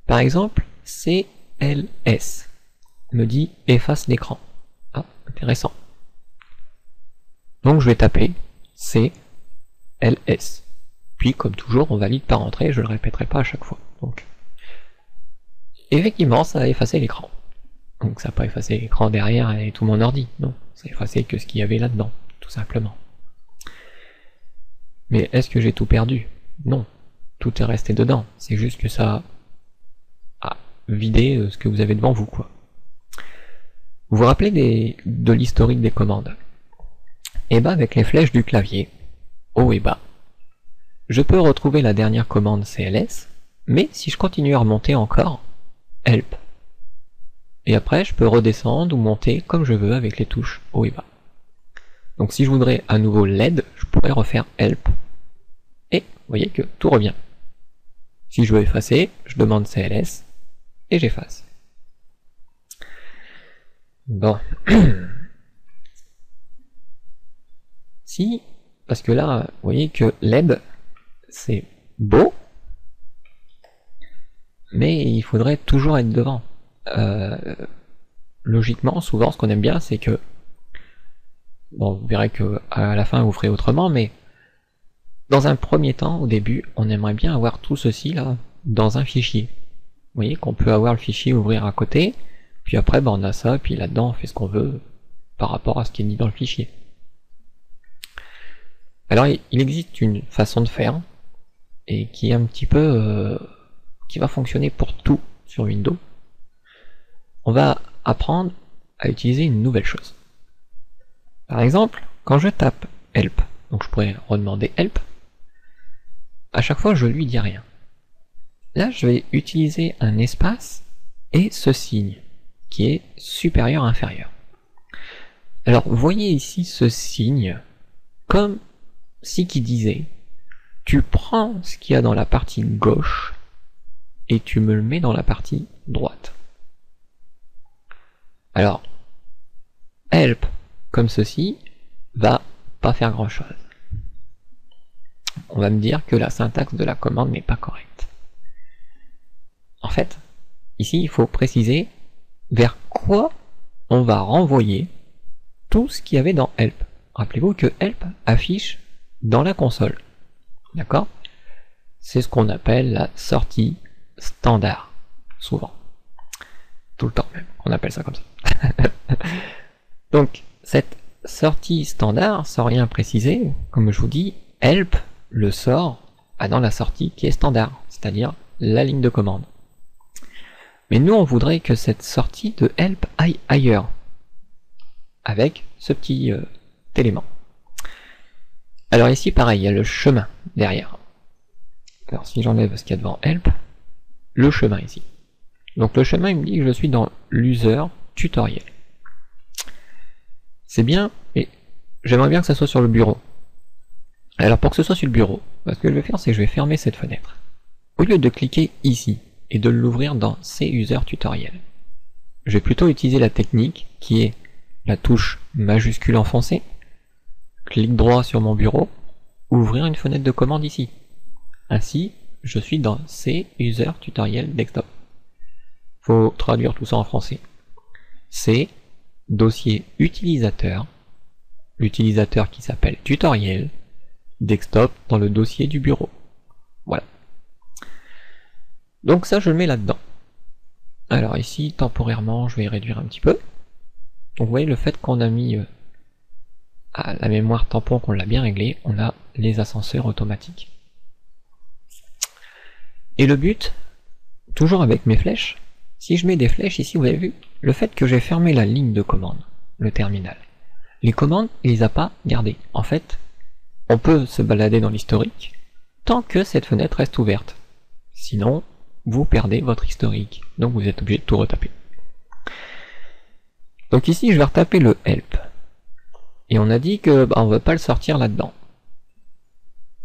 Par exemple, CLS me dit efface l'écran. Ah, intéressant. Donc je vais taper CLS. Puis comme toujours, on valide par entrée, je le répéterai pas à chaque fois. Donc, effectivement, ça a effacé l'écran. Donc ça n'a pas effacé l'écran derrière et tout mon ordi, non. Ça a effacé que ce qu'il y avait là-dedans, tout simplement. Mais est-ce que j'ai tout perdu? Non. Tout est resté dedans. C'est juste que ça a vidé ce que vous avez devant vous, quoi. Vous vous rappelez de l'historique des commandes? Et bah avec les flèches du clavier, haut et bas, je peux retrouver la dernière commande CLS, mais si je continue à remonter encore, help. Et après, je peux redescendre ou monter comme je veux avec les touches haut et bas. Donc si je voudrais à nouveau l'aide, je pourrais refaire help. Et vous voyez que tout revient. Si je veux effacer, je demande CLS et j'efface. Bon. Si, parce que là, vous voyez que l'aide, c'est beau, mais il faudrait toujours être devant. Logiquement, souvent, ce qu'on aime bien, c'est que, bon, vous verrez que à la fin, vous ferez autrement, mais dans un premier temps, au début, on aimerait bien avoir tout ceci là dans un fichier. Vous voyez qu'on peut avoir le fichier ouvrir à côté, puis après, on a ça, puis là-dedans, on fait ce qu'on veut par rapport à ce qui est dit dans le fichier. Alors il existe une façon de faire, et qui est un petit peu... qui va fonctionner pour tout sur Windows. On va apprendre à utiliser une nouvelle chose. Par exemple, quand je tape help, donc je pourrais redemander help, à chaque fois je lui dis rien. Là je vais utiliser un espace et ce signe, qui est supérieur-inférieur. Alors voyez ici ce signe, comme si qui disait, tu prends ce qu'il y a dans la partie gauche, et tu me le mets dans la partie droite. Alors, help, comme ceci, va pas faire grand chose. On va me dire que la syntaxe de la commande n'est pas correcte. En fait, ici il faut préciser vers quoi on va renvoyer tout ce qu'il y avait dans help. Rappelez-vous que help affiche dans la console. D'accord? C'est ce qu'on appelle la sortie standard. Souvent. Tout le temps même. On appelle ça comme ça. Donc, cette sortie standard, sans rien préciser, comme je vous dis, help le sort dans la sortie qui est standard, c'est-à-dire la ligne de commande. Mais nous, on voudrait que cette sortie de help aille ailleurs, avec ce petit élément. Alors ici, pareil, il y a le chemin derrière. Alors si j'enlève ce qu'il y a devant help, le chemin ici. Donc le chemin, il me dit que je suis dans l'user tutoriel. C'est bien, mais j'aimerais bien que ça soit sur le bureau. Alors pour que ce soit sur le bureau, ce que je vais faire, c'est que je vais fermer cette fenêtre. Au lieu de cliquer ici, et de l'ouvrir dans ces user tutoriel, je vais plutôt utiliser la technique qui est la touche majuscule enfoncée, clic droit sur mon bureau, ouvrir une fenêtre de commande ici. Ainsi, je suis dans C user tutoriel desktop. Faut traduire tout ça en français. C'est dossier utilisateur, l'utilisateur qui s'appelle tutoriel, desktop dans le dossier du bureau. Voilà. Donc ça, je le mets là-dedans. Alors ici, temporairement, je vais réduire un petit peu. Donc vous voyez le fait qu'on a mis à la mémoire tampon, qu'on l'a bien réglé, on a les ascenseurs automatiques. Et le but, toujours avec mes flèches, si je mets des flèches ici, vous avez vu, le fait que j'ai fermé la ligne de commande, le terminal, les commandes, il les a pas gardées. En fait, on peut se balader dans l'historique tant que cette fenêtre reste ouverte. Sinon, vous perdez votre historique, donc vous êtes obligé de tout retaper. Donc ici, je vais retaper le help. Et on a dit que on ne veut pas le sortir là-dedans.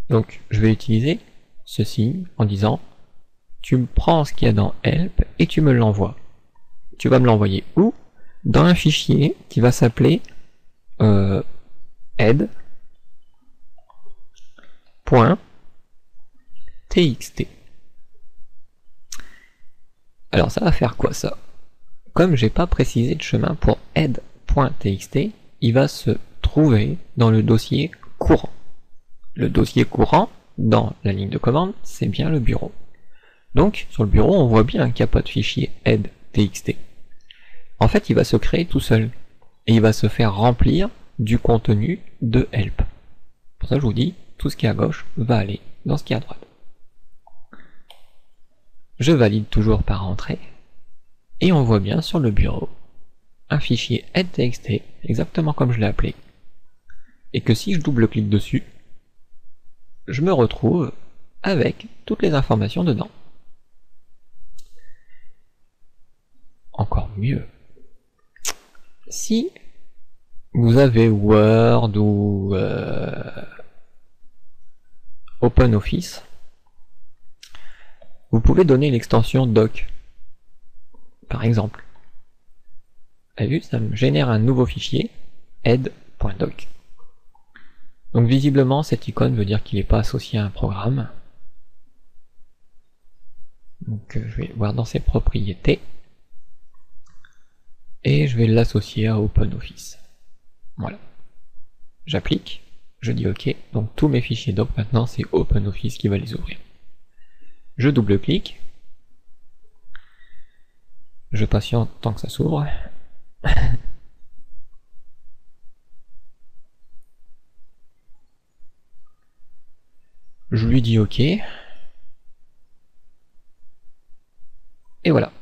Donc je vais utiliser ce signe en disant tu me prends ce qu'il y a dans help et tu me l'envoies. Tu vas me l'envoyer où? Dans un fichier qui va s'appeler head.txt. Alors ça va faire quoi ça? Comme j'ai pas précisé de chemin pour head.txt, il va se trouver dans le dossier courant. Le dossier courant, dans la ligne de commande, c'est bien le bureau. Donc, sur le bureau, on voit bien qu'il n'y a pas de fichier head.txt. En fait, il va se créer tout seul. Et il va se faire remplir du contenu de help. Pour ça, je vous dis, tout ce qui est à gauche va aller dans ce qui est à droite. Je valide toujours par entrée. Et on voit bien sur le bureau un fichier head.txt, exactement comme je l'ai appelé. Et que si je double-clique dessus, je me retrouve avec toutes les informations dedans. Encore mieux. Si vous avez Word ou OpenOffice, vous pouvez donner l'extension doc. Par exemple. Vous avez vu, ça me génère un nouveau fichier, head.doc. Donc visiblement, cette icône veut dire qu'il n'est pas associé à un programme. Donc je vais voir dans ses propriétés. Et je vais l'associer à OpenOffice. Voilà. J'applique, je dis OK, donc tous mes fichiers doc maintenant c'est OpenOffice qui va les ouvrir. Je double-clique. Je patiente tant que ça s'ouvre. Je lui dis OK. Et voilà.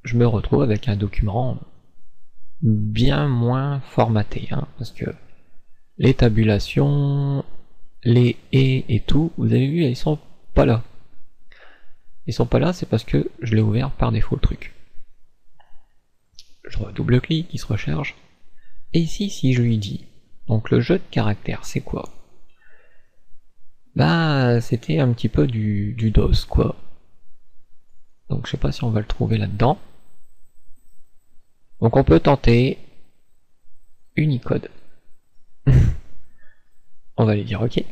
Je me retrouve avec un document bien moins formaté, hein, parce que les tabulations, les et tout, vous avez vu, ils sont pas là. Ils sont pas là, c'est parce que je l'ai ouvert par défaut le truc. Je redouble-clique, il se recharge. Et ici, si je lui dis, donc le jeu de caractères, c'est quoi? Bah, c'était un petit peu du DOS, quoi. Donc je sais pas si on va le trouver là-dedans. Donc on peut tenter Unicode. On va lui dire OK.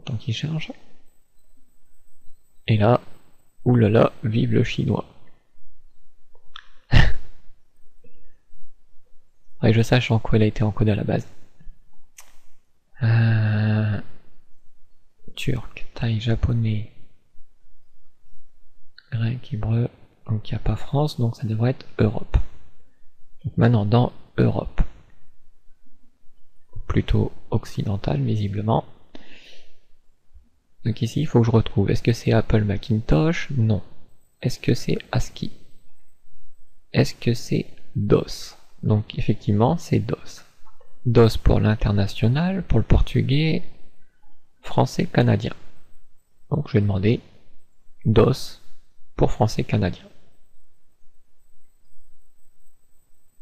Donc il charge. Et là, oulala, vive le chinois. Ouais, je sache en quoi il a été encodé à la base. Turc, thaï, japonais, grec, hébreu. Donc il n'y a pas France, donc ça devrait être Europe. Donc maintenant dans Europe, plutôt occidentale visiblement. Donc ici il faut que je retrouve, est-ce que c'est Apple Macintosh? Non. Est-ce que c'est ASCII? Est-ce que c'est DOS? Donc effectivement c'est DOS. DOS pour l'international, pour le portugais, français, canadien. Donc je vais demander DOS pour français canadien.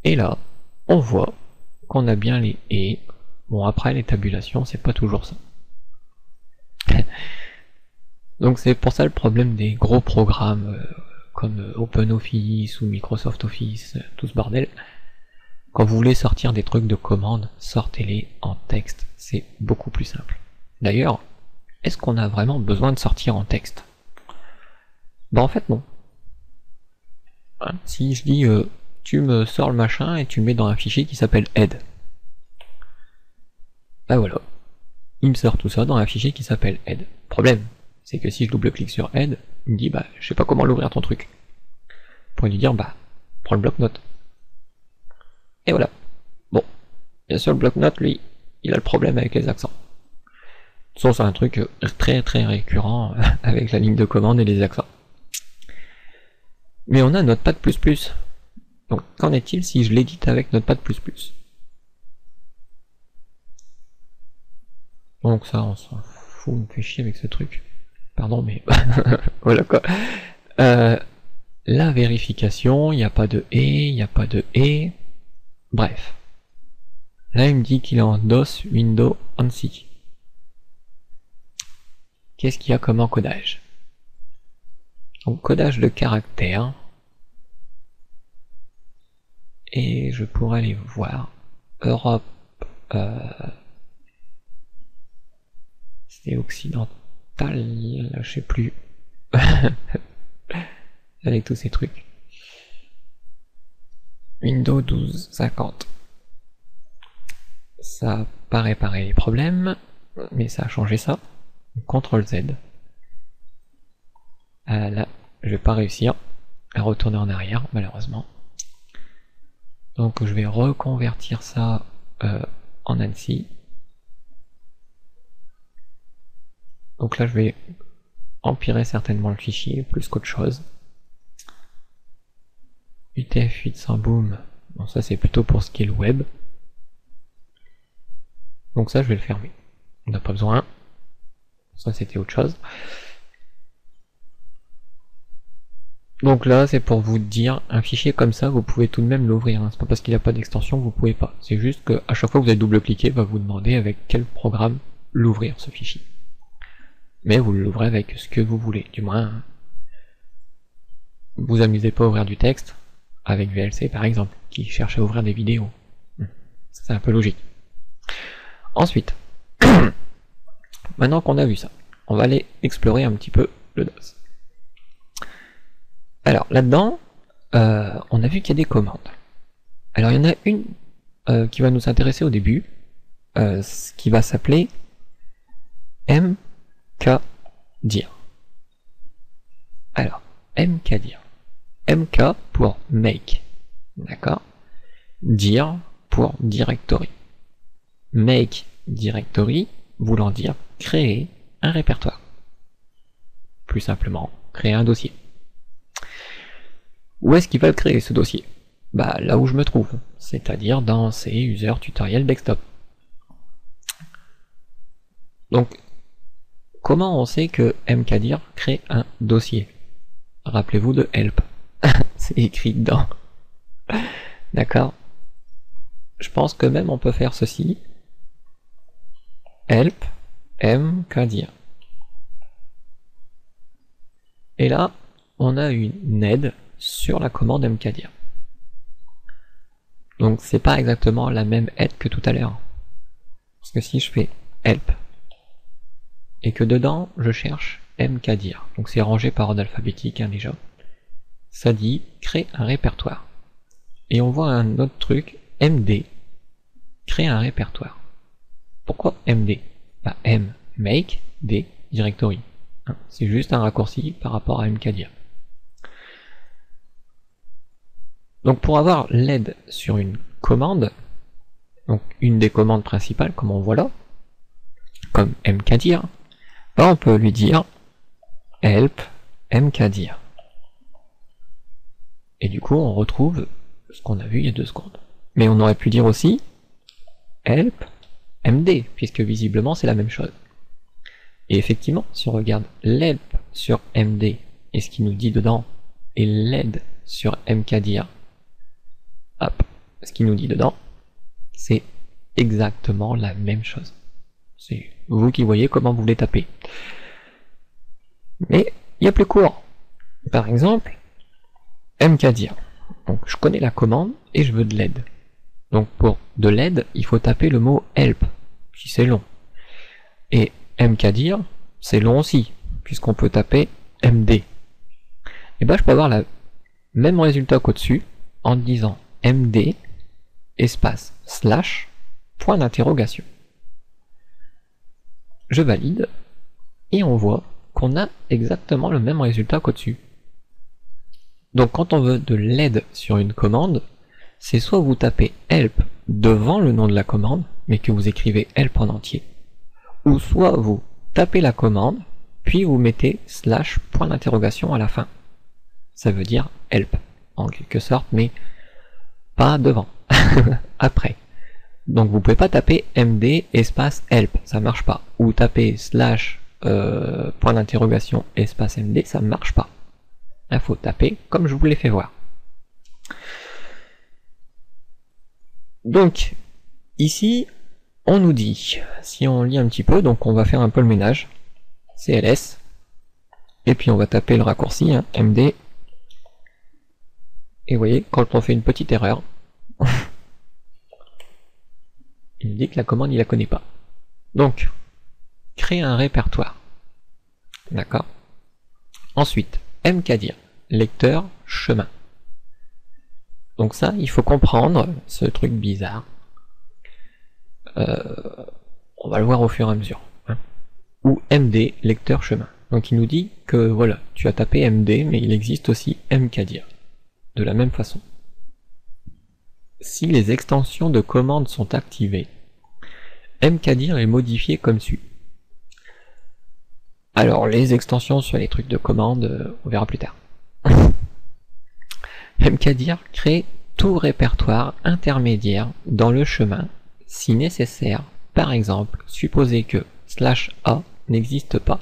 Et là, on voit qu'on a bien les et. Bon, après les tabulations, c'est pas toujours ça. Donc c'est pour ça le problème des gros programmes comme OpenOffice ou Microsoft Office, tout ce bordel. Quand vous voulez sortir des trucs de commande, sortez-les en texte, c'est beaucoup plus simple. D'ailleurs, est-ce qu'on a vraiment besoin de sortir en texte? Bah en fait non. Hein, si je dis tu me sors le machin et tu le mets dans un fichier qui s'appelle head. Bah voilà. Il me sort tout ça dans un fichier qui s'appelle head. Problème, c'est que si je double-clique sur head, il me dit bah je sais pas comment l'ouvrir ton truc. Pour lui dire bah prends le bloc-notes. Et voilà. Bon, bien sûr le bloc-notes lui, il a le problème avec les accents. Sauf c'est un truc très très récurrent avec la ligne de commande et les accents. Mais on a Notepad++. Donc qu'en est-il si je l'édite avec Notepad++? Donc ça, on s'en fout, on me fait chier avec ce truc. Pardon, mais voilà quoi. La vérification, il n'y a pas de et, il n'y a pas de et. Bref. Là, il me dit qu'il est en DOS, Windows, ANSI. Qu'est-ce qu'il y a comme encodage? Donc, codage de caractères. Et je pourrais aller voir. Europe. C'était occidental, je sais plus. Avec tous ces trucs. Windows 12.50. Ça pas réparé les problèmes, mais ça a changé ça. CTRL Z. Là, je vais pas réussir à retourner en arrière, malheureusement. Donc je vais reconvertir ça en ANSI. Donc là, je vais empirer certainement le fichier, plus qu'autre chose. UTF-8 sans boom, bon ça c'est plutôt pour ce qui est le web. Donc ça je vais le fermer, on n'a pas besoin. Ça c'était autre chose. Donc là c'est pour vous dire, un fichier comme ça vous pouvez tout de même l'ouvrir, hein. C'est pas parce qu'il n'a pas d'extension que vous pouvez pas. C'est juste que à chaque fois que vous allez double-cliquer, va vous demander avec quel programme l'ouvrir ce fichier. Mais vous l'ouvrez avec ce que vous voulez, du moins vous amusez pas à ouvrir du texte avec VLC par exemple, qui cherche à ouvrir des vidéos. C'est un peu logique. Ensuite, maintenant qu'on a vu ça, on va aller explorer un petit peu le DOS. Alors là-dedans, on a vu qu'il y a des commandes. Alors il y en a une qui va nous intéresser au début, qui va s'appeler mkdir. Alors, mkdir. MK pour make, d'accord? dir pour directory. Make directory voulant dire créer un répertoire. Plus simplement, créer un dossier. Où est-ce qu'il va le créer ce dossier? Bah là où je me trouve, c'est-à-dire dans ces user tutoriel desktop. Donc, comment on sait que mkdir crée un dossier? Rappelez-vous de help. C'est écrit dedans. D'accord? Je pense que même on peut faire ceci. Help mkdir. Et là, on a une aide sur la commande mkdir. Donc c'est pas exactement la même aide que tout à l'heure. Parce que si je fais help et que dedans je cherche mkdir, donc c'est rangé par ordre alphabétique hein, déjà, ça dit crée un répertoire. Et on voit un autre truc, md, créer un répertoire. Pourquoi md? Bah m, make, d, directory. Hein, c'est juste un raccourci par rapport à mkdir. Donc pour avoir l'aide sur une commande, donc une des commandes principales comme on voit là, comme mkdir, ben on peut lui dire help mkdir. Et du coup on retrouve ce qu'on a vu il y a 2 secondes. Mais on aurait pu dire aussi help md, puisque visiblement c'est la même chose. Et effectivement, si on regarde l'help sur md et ce qu'il nous dit dedans, et l'aide sur mkdir, hop, ce qu'il nous dit dedans, c'est exactement la même chose. C'est vous qui voyez comment vous les tapez. Mais il y a plus court. Par exemple, mkdir. Donc je connais la commande et je veux de l'aide. Donc pour de l'aide, il faut taper le mot help, si c'est long. Et mkdir, c'est long aussi, puisqu'on peut taper md. Et ben je peux avoir le même résultat qu'au-dessus en disant md espace slash point d'interrogation. Je valide et on voit qu'on a exactement le même résultat qu'au-dessus. Donc quand on veut de l'aide sur une commande, c'est soit vous tapez help devant le nom de la commande, mais que vous écrivez help en entier, ou soit vous tapez la commande, puis vous mettez slash point d'interrogation à la fin. Ça veut dire help, en quelque sorte, mais pas devant, après. Donc vous pouvez pas taper md espace help, ça marche pas. Ou taper slash point d'interrogation espace md, ça marche pas. Il faut taper comme je vous l'ai fait voir. Donc, ici, on nous dit, si on lit un petit peu, donc on va faire un peu le ménage, cls, et puis on va taper le raccourci, hein, md, et vous voyez, quand on fait une petite erreur, il dit que la commande il la connaît pas. Donc, créer un répertoire. D'accord? Ensuite, mkdir, lecteur chemin. Donc ça, il faut comprendre ce truc bizarre. On va le voir au fur et à mesure. Hein. Ou md, lecteur chemin. Donc il nous dit que voilà, tu as tapé md, mais il existe aussi mkdir. De la même façon. Si les extensions de commande sont activées, mkdir est modifié comme suit. Alors les extensions sur les trucs de commande, on verra plus tard. mkdir crée tout répertoire intermédiaire dans le chemin, si nécessaire. Par exemple, supposez que /a n'existe pas.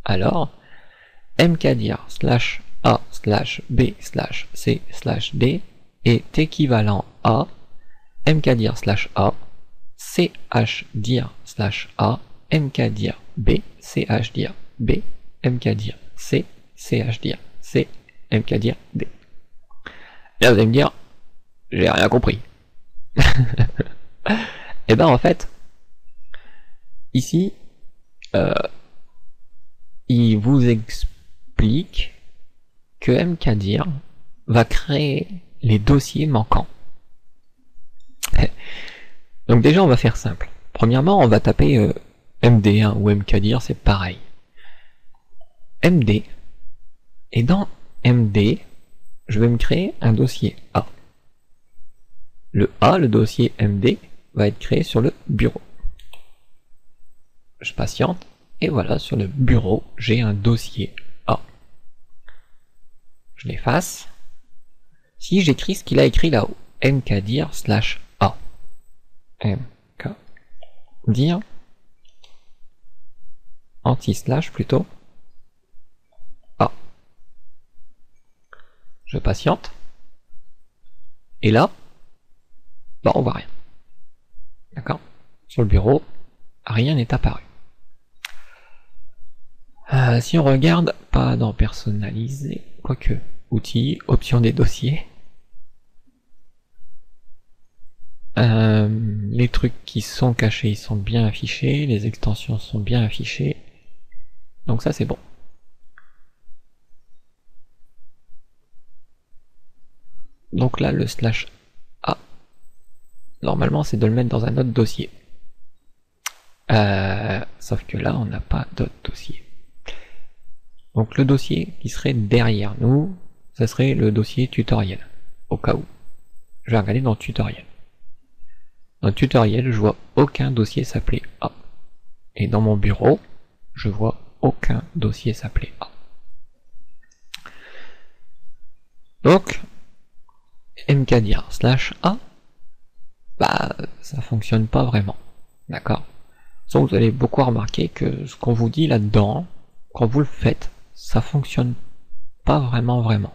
Alors, mkdir /a/b/c/d est équivalent à mkdir /a, chdir /a, mkdir b, chdir b, mkdir c, chdir c, mkdir d. Là vous allez me dire, j'ai rien compris. Et ben en fait, ici, il vous explique que mkdir va créer les dossiers manquants. Donc déjà on va faire simple. Premièrement on va taper md1 ou mkdir, c'est pareil. md, et dans md, je vais me créer un dossier A. le A, le dossier MD, va être créé sur le bureau. Je patiente, et voilà, sur le bureau, j'ai un dossier A. Je l'efface. Si j'écris ce qu'il a écrit là-haut, mkdir /A, mkdir, anti-slash plutôt, A. Je patiente, et là, bah on voit rien. D'accord? Sur le bureau, rien n'est apparu. Si on regarde, pas dans personnaliser, quoique, outils, options des dossiers, les trucs qui sont cachés, ils sont bien affichés, les extensions sont bien affichées, donc ça c'est bon. Donc là, le /A, normalement c'est de le mettre dans un autre dossier. Sauf que là, on n'a pas d'autre dossier. Donc le dossier qui serait derrière nous, ça serait le dossier tutoriel, au cas où. Je vais regarder dans tutoriel. Dans tutoriel, je vois aucun dossier s'appeler A. Et dans mon bureau, je vois aucun dossier s'appeler A. Donc, mkdir /A, bah, ça fonctionne pas vraiment. D'accord? Donc vous allez beaucoup remarquer que ce qu'on vous dit là-dedans, quand vous le faites, ça fonctionne pas vraiment.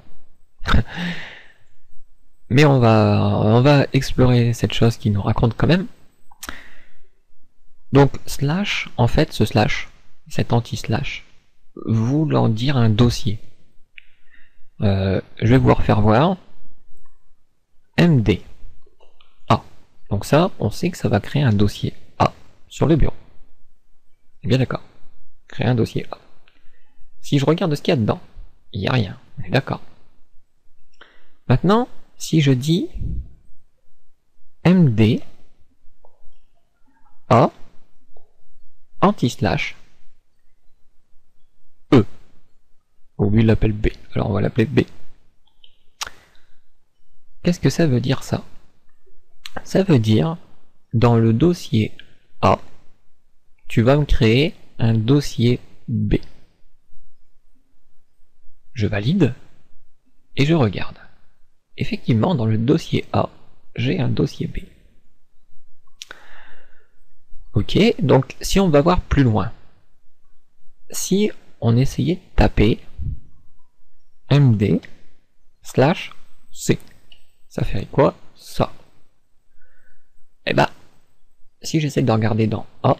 Mais on va explorer cette chose qui nous raconte quand même. Donc slash, en fait ce slash, cet anti-slash, voulant dire un dossier. Je vais vous refaire voir. MD A. Donc ça, on sait que ça va créer un dossier A sur le bureau. Bien d'accord. Créer un dossier A. Si je regarde ce qu'il y a dedans, il n'y a rien. On est d'accord. Maintenant, si je dis MD A anti-slash E. Ou lui il l'appelle B. Alors on va l'appeler B. Qu'est-ce que ça veut dire ça? Ça veut dire, dans le dossier A, tu vas me créer un dossier B. Je valide et je regarde. Effectivement, dans le dossier A, j'ai un dossier B. Ok, donc si on va voir plus loin, si on essayait de taper MD /C, ça ferait quoi ça? Eh ben, si j'essaie de regarder dans A,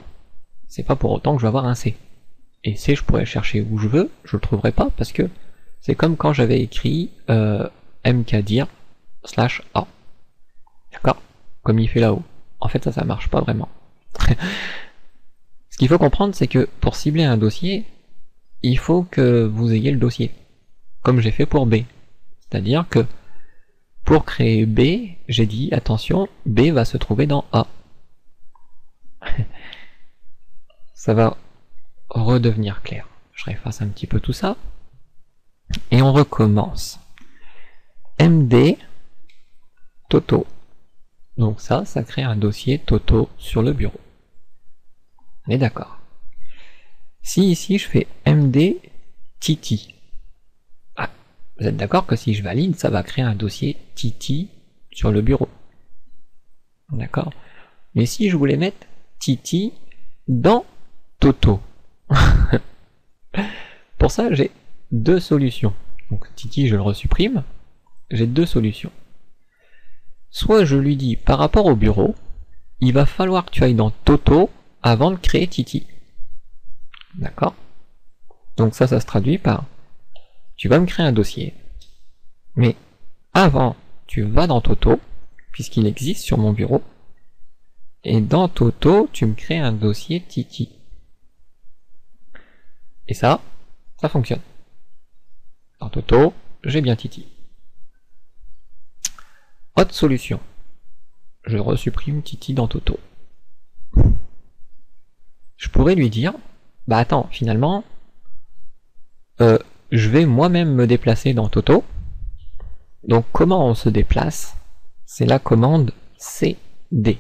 c'est pas pour autant que je vais avoir un C. Et C, je pourrais le chercher où je veux, je le trouverai pas parce que c'est comme quand j'avais écrit mkdir /A. D'accord? Comme il fait là-haut. En fait, ça marche pas vraiment. Ce qu'il faut comprendre, c'est que pour cibler un dossier, il faut que vous ayez le dossier. Comme j'ai fait pour B. C'est-à-dire que pour créer B, j'ai dit, attention, B va se trouver dans A. Ça va redevenir clair. Je réefface un petit peu tout ça. Et on recommence. MD Toto. Donc ça crée un dossier Toto sur le bureau. On est d'accord. Si ici je fais MD Titi, ah, vous êtes d'accord que si je valide, ça va créer un dossier Titi sur le bureau. D'accord? Mais si je voulais mettre Titi dans Toto, pour ça j'ai deux solutions. Donc Titi je le resupprime, j'ai deux solutions. Soit je lui dis par rapport au bureau, il va falloir que tu ailles dans Toto avant de créer Titi. D'accord? Donc ça se traduit par tu vas me créer un dossier, mais avant tu vas dans Toto, puisqu'il existe sur mon bureau, et dans Toto tu me crées un dossier Titi. Et ça fonctionne. Dans Toto, j'ai bien Titi. Autre solution. Je resupprime Titi dans Toto. Je pourrais lui dire, bah attends, finalement, je vais moi-même me déplacer dans Toto. Donc comment on se déplace? C'est la commande CD.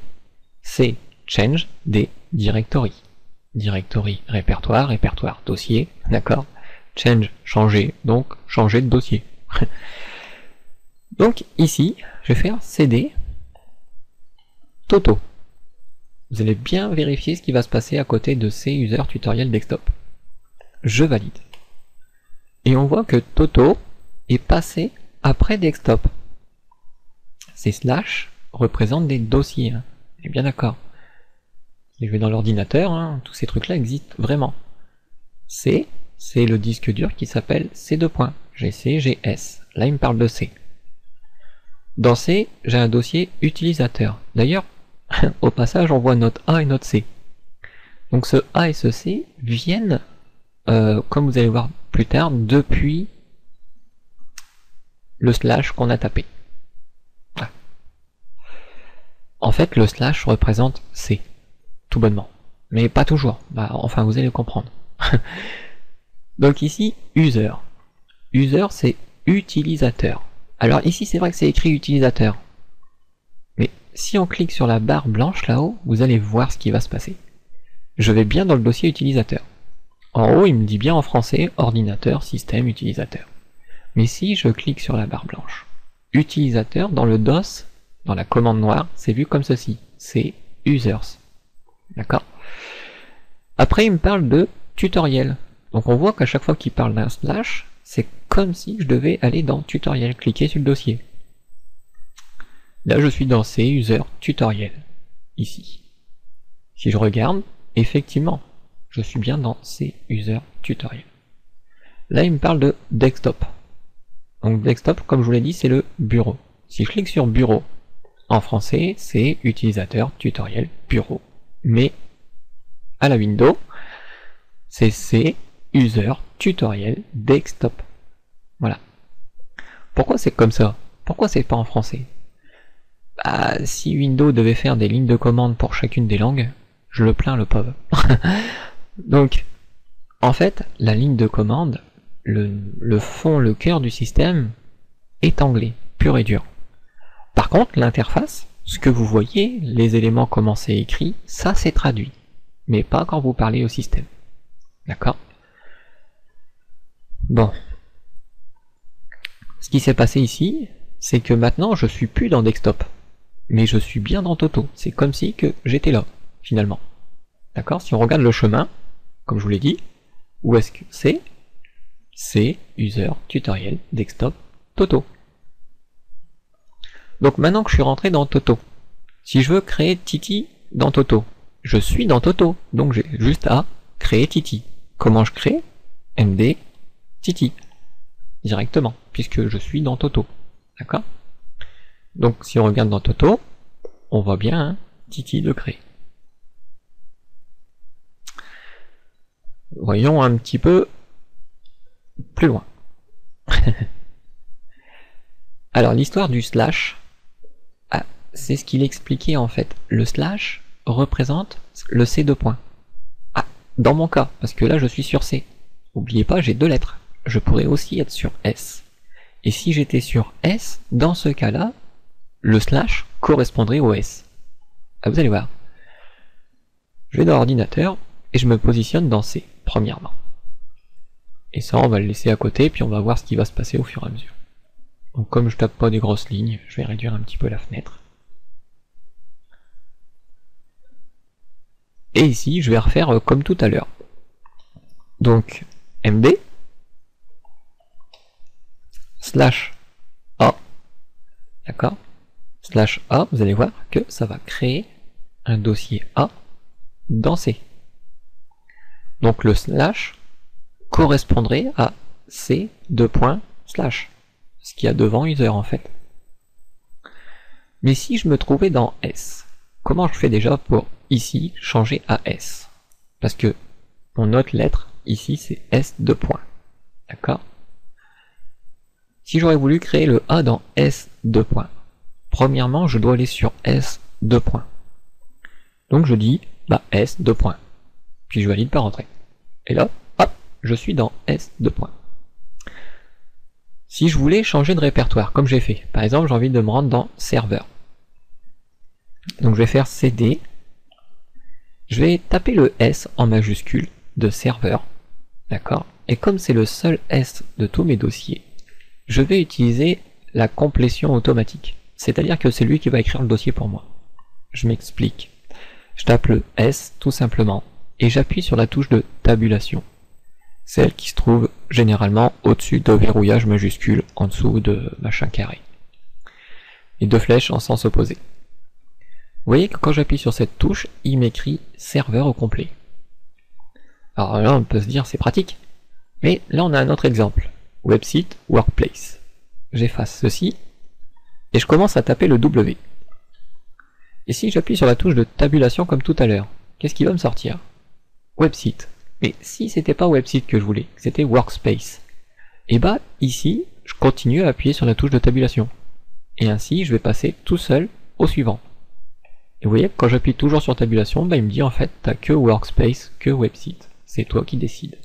C, change des directory. Directory, répertoire, répertoire, dossier, d'accord? Change, changer, donc changer de dossier. Donc ici, je vais faire CD Toto. Vous allez bien vérifier ce qui va se passer à côté de C user tutoriel desktop. Je valide. Et on voit que Toto est passé après desktop. Ces slash représentent des dossiers. Hein. On est bien d'accord. Si je vais dans l'ordinateur, hein, tous ces trucs-là existent vraiment. C, c'est le disque dur qui s'appelle C2. GC, GS. Là, il me parle de C. Dans C, j'ai un dossier utilisateur. D'ailleurs, au passage, on voit notre A et notre C. Donc ce A et ce C viennent, comme vous allez voir plus tard, depuis le slash qu'on a tapé. Voilà. En fait, le slash représente C, tout bonnement. Mais pas toujours. Bah, enfin, vous allez comprendre. Donc ici, user. User, c'est utilisateur. Alors ici, c'est vrai que c'est écrit utilisateur. Mais si on clique sur la barre blanche là-haut, vous allez voir ce qui va se passer. Je vais bien dans le dossier utilisateur. En haut, il me dit bien en français, ordinateur, système, utilisateur. Mais si je clique sur la barre blanche, utilisateur, dans le DOS, dans la commande noire, c'est vu comme ceci. C'est users. D'accord? Après, il me parle de tutoriel. Donc on voit qu'à chaque fois qu'il parle d'un slash, c'est comme si je devais aller dans tutoriel, cliquer sur le dossier. Là, je suis dans C user tutoriel, ici. Si je regarde, effectivement, je suis bien dans C user tutoriel. Là, il me parle de desktop. Donc desktop, comme je vous l'ai dit, c'est le bureau. Si je clique sur bureau, en français, c'est utilisateur tutoriel bureau. Mais à la window, c'est C user tutoriel desktop. Voilà. Pourquoi c'est comme ça? Pourquoi c'est pas en français? Bah, si Windows devait faire des lignes de commande pour chacune des langues, je le plains le pauvre. Donc, en fait, la ligne de commande, le fond, le cœur du système, est anglais, pur et dur. Par contre, l'interface, ce que vous voyez, les éléments comment c'est écrit, ça c'est traduit. Mais pas quand vous parlez au système. D'accord? Bon. Ce qui s'est passé ici, c'est que maintenant je suis plus dans desktop. Mais je suis bien dans Toto. C'est comme si que j'étais là, finalement. D'accord? Si on regarde le chemin, comme je vous l'ai dit, où est-ce que c'est? C'est user, tutoriel, desktop, Toto. Donc maintenant que je suis rentré dans Toto, si je veux créer Titi dans Toto, je suis dans Toto, donc j'ai juste à créer Titi. Comment je crée? MD Titi. Directement, puisque je suis dans Toto. D'accord? Donc si on regarde dans Toto, on voit bien un Titi de créer. Voyons un petit peu plus loin. Alors l'histoire du slash, c'est ce qu'il expliquait en fait. Le slash représente le C2. Dans mon cas, parce que là je suis sur C. N'oubliez pas, j'ai deux lettres. Je pourrais aussi être sur S. Et si j'étais sur S, dans ce cas-là, le slash correspondrait au S. Vous allez voir. Je vais dans l'ordinateur et je me positionne dans C, premièrement. Et ça, on va le laisser à côté, puis on va voir ce qui va se passer au fur et à mesure. Donc comme je tape pas des grosses lignes, je vais réduire un petit peu la fenêtre. Et ici, je vais refaire comme tout à l'heure. Donc, MD, slash A, d'accord? Slash A, vous allez voir que ça va créer un dossier A dans C. Donc le slash correspondrait à C, slash, ce qu'il y a devant user en fait. Mais si je me trouvais dans S, comment je fais déjà pour ici changer à S? Parce que mon autre lettre ici c'est S. D'accord? Si j'aurais voulu créer le A dans S. Premièrement, je dois aller sur S. Donc je dis S. Puis je valide par entrée. Et là, hop, je suis dans S. Si je voulais changer de répertoire, comme j'ai fait, par exemple j'ai envie de me rendre dans serveur. Donc je vais faire CD. Je vais taper le S en majuscule de serveur. D'accord? Et comme c'est le seul S de tous mes dossiers, je vais utiliser la complétion automatique. C'est-à-dire que c'est lui qui va écrire le dossier pour moi. Je m'explique. Je tape le S tout simplement et j'appuie sur la touche de tabulation. Celle qui se trouve généralement au-dessus de verrouillage majuscule en dessous de machin carré. Et deux flèches en sens opposé. Vous voyez que quand j'appuie sur cette touche, il m'écrit serveur au complet. Alors là on peut se dire c'est pratique. Mais là on a un autre exemple. Website Workplace. J'efface ceci et je commence à taper le W. Et si j'appuie sur la touche de tabulation comme tout à l'heure, qu'est-ce qui va me sortir? Website. Mais si c'était pas Website que je voulais, c'était Workspace, et bah ici, je continue à appuyer sur la touche de tabulation. Et ainsi, je vais passer tout seul au suivant. Et vous voyez que quand j'appuie toujours sur tabulation, bah il me dit en fait, t'as que Workspace, que Website. C'est toi qui décides.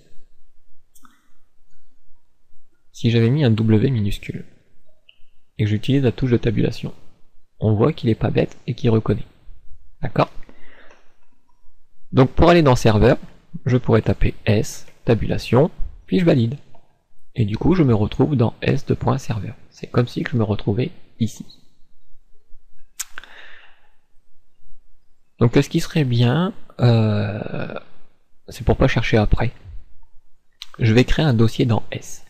Si j'avais mis un W minuscule, et que j'utilise la touche de tabulation, on voit qu'il est pas bête et qu'il reconnaît. D'accord? Donc pour aller dans serveur, je pourrais taper S, tabulation, puis je valide. Et du coup, je me retrouve dans S2.serveur. C'est comme si je me retrouvais ici. Donc ce qui serait bien, c'est pour pas chercher après. Je vais créer un dossier dans S.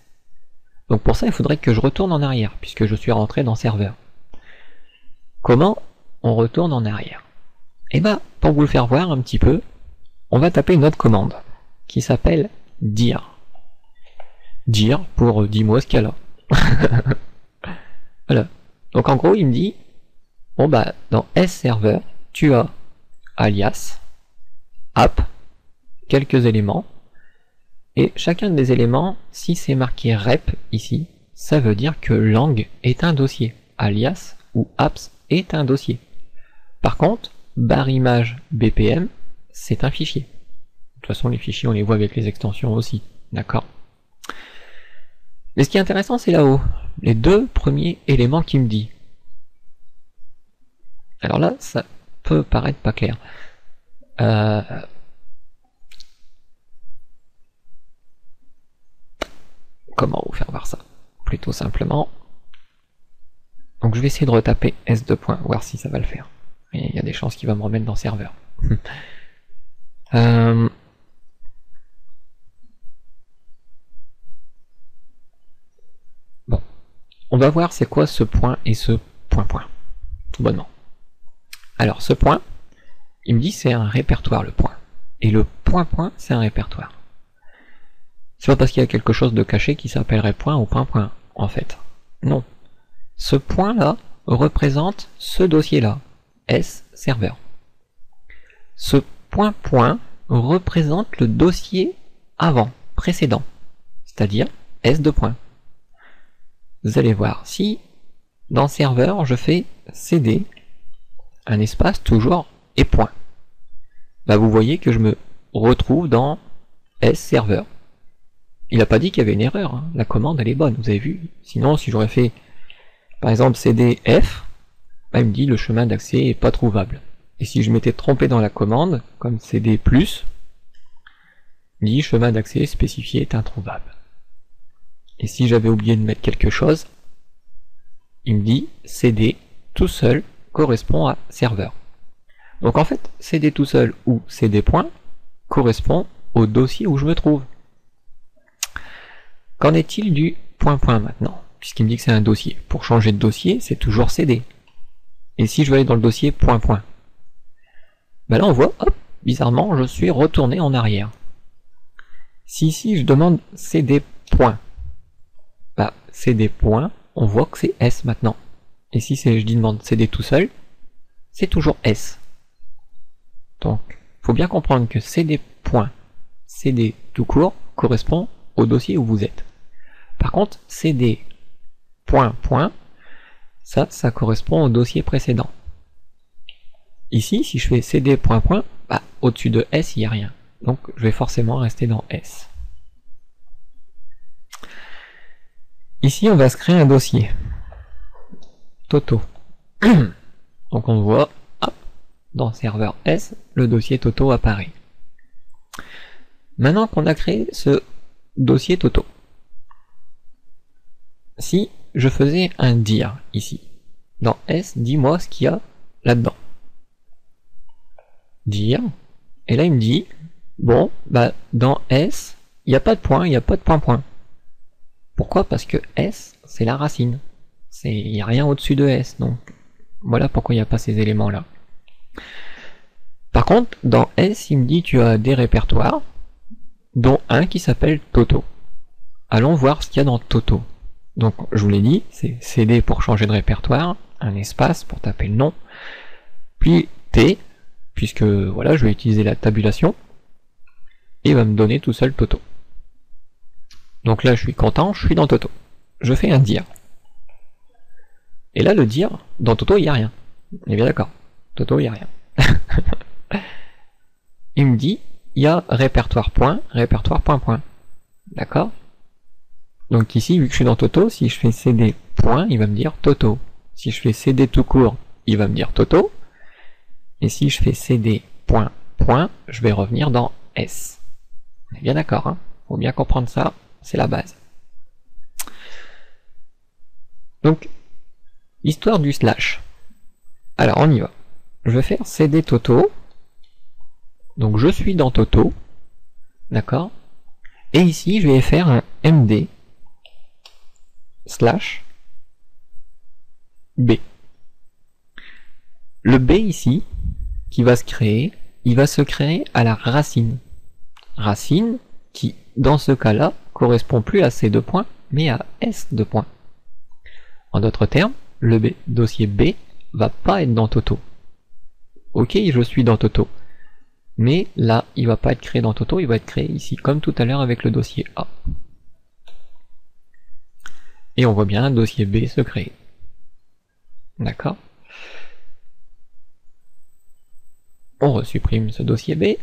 Donc pour ça, il faudrait que je retourne en arrière, puisque je suis rentré dans serveur. Comment on retourne en arrière? Et bah, pour vous le faire voir un petit peu, on va taper une autre commande, qui s'appelle dir. Dir pour dis-moi ce qu'il y a là. Voilà. Donc en gros, il me dit, bon bah, dans S-serveur, tu as alias, app, quelques éléments, et chacun des éléments, si c'est marqué rep ici, ça veut dire que lang est un dossier, alias ou apps est un dossier. Par contre, barre image BPM, c'est un fichier. De toute façon, les fichiers, on les voit avec les extensions aussi, d'accord? Mais ce qui est intéressant, c'est là-haut, les deux premiers éléments qu'il me dit. Alors là, ça peut paraître pas clair. Comment vous faire voir ça? Plutôt simplement. Donc je vais essayer de retaper S2. Voir si ça va le faire. Il y a des chances qu'il va me remettre dans serveur. Bon. On va voir c'est quoi ce point et ce point. Tout bonnement. Alors ce point, il me dit c'est un répertoire le point. Et le point c'est un répertoire. C'est pas parce qu'il y a quelque chose de caché qui s'appellerait point ou point, en fait. Non. Ce point-là représente ce dossier-là, S serveur. Ce point représente le dossier avant, précédent, c'est-à-dire S2. Vous allez voir, si dans serveur je fais CD, un espace toujours et point, bah vous voyez que je me retrouve dans S serveur. Il n'a pas dit qu'il y avait une erreur, hein. La commande elle est bonne, vous avez vu. Sinon, si j'aurais fait par exemple cdf, bah, il me dit le chemin d'accès est pas trouvable. Et si je m'étais trompé dans la commande, comme cd+, il me dit chemin d'accès spécifié est introuvable. Et si j'avais oublié de mettre quelque chose, il me dit cd tout seul correspond à serveur. Donc en fait, cd tout seul ou cd point correspond au dossier où je me trouve. Qu'en est-il du point maintenant? Puisqu'il me dit que c'est un dossier. Pour changer de dossier, c'est toujours CD. Et si je veux aller dans le dossier point, ben là on voit, hop, bizarrement, je suis retourné en arrière. Si ici je demande CD point, bah CD point, on voit que c'est S maintenant. Et si je demande CD tout seul, c'est toujours S. Donc, faut bien comprendre que CD point, CD tout court, correspond au dossier où vous êtes. Par contre, CD point, ça correspond au dossier précédent. Ici, si je fais CD point, bah, au-dessus de S, il n'y a rien. Donc, je vais forcément rester dans S. Ici, on va se créer un dossier. Toto. Donc, on voit, hop, dans serveur S, le dossier Toto apparaît. Maintenant qu'on a créé ce dossier Toto, si je faisais un dir ici, dans S, dis-moi ce qu'il y a là-dedans. Dir, et là il me dit, bon, bah dans S, il n'y a pas de point, il n'y a pas de point. Pourquoi? Parce que S, c'est la racine. Il n'y a rien au-dessus de S, donc voilà pourquoi il n'y a pas ces éléments-là. Par contre, dans S, il me dit tu as des répertoires, dont un qui s'appelle Toto. Allons voir ce qu'il y a dans Toto. Donc, je vous l'ai dit, c'est CD pour changer de répertoire, un espace pour taper le nom, puis T, puisque voilà, je vais utiliser la tabulation, et il va me donner tout seul Toto. Donc là, je suis content, je suis dans Toto. Je fais un dir. Et là, le dir, dans Toto, il n'y a rien. On est bien d'accord. Toto, il n'y a rien. Il me dit, il y a répertoire point. D'accord? Donc ici, vu que je suis dans Toto, si je fais CD point, il va me dire Toto. Si je fais CD tout court, il va me dire Toto. Et si je fais CD point, je vais revenir dans S. On est bien d'accord, hein? Faut bien comprendre ça, c'est la base. Donc, histoire du slash. Alors, on y va. Je vais faire CD Toto. Donc, je suis dans Toto. D'accord? Et ici, je vais faire un MD slash B. Le B ici, qui va se créer, il va se créer à la racine. Racine qui, dans ce cas-là, correspond plus à C2 points, mais à S2 points. En d'autres termes, le B, dossier B va pas être dans Toto. Ok, je suis dans Toto. Mais là, il va pas être créé dans Toto, il va être créé ici, comme tout à l'heure avec le dossier A. Et on voit bien un dossier B se créer. D'accord? On resupprime ce dossier B.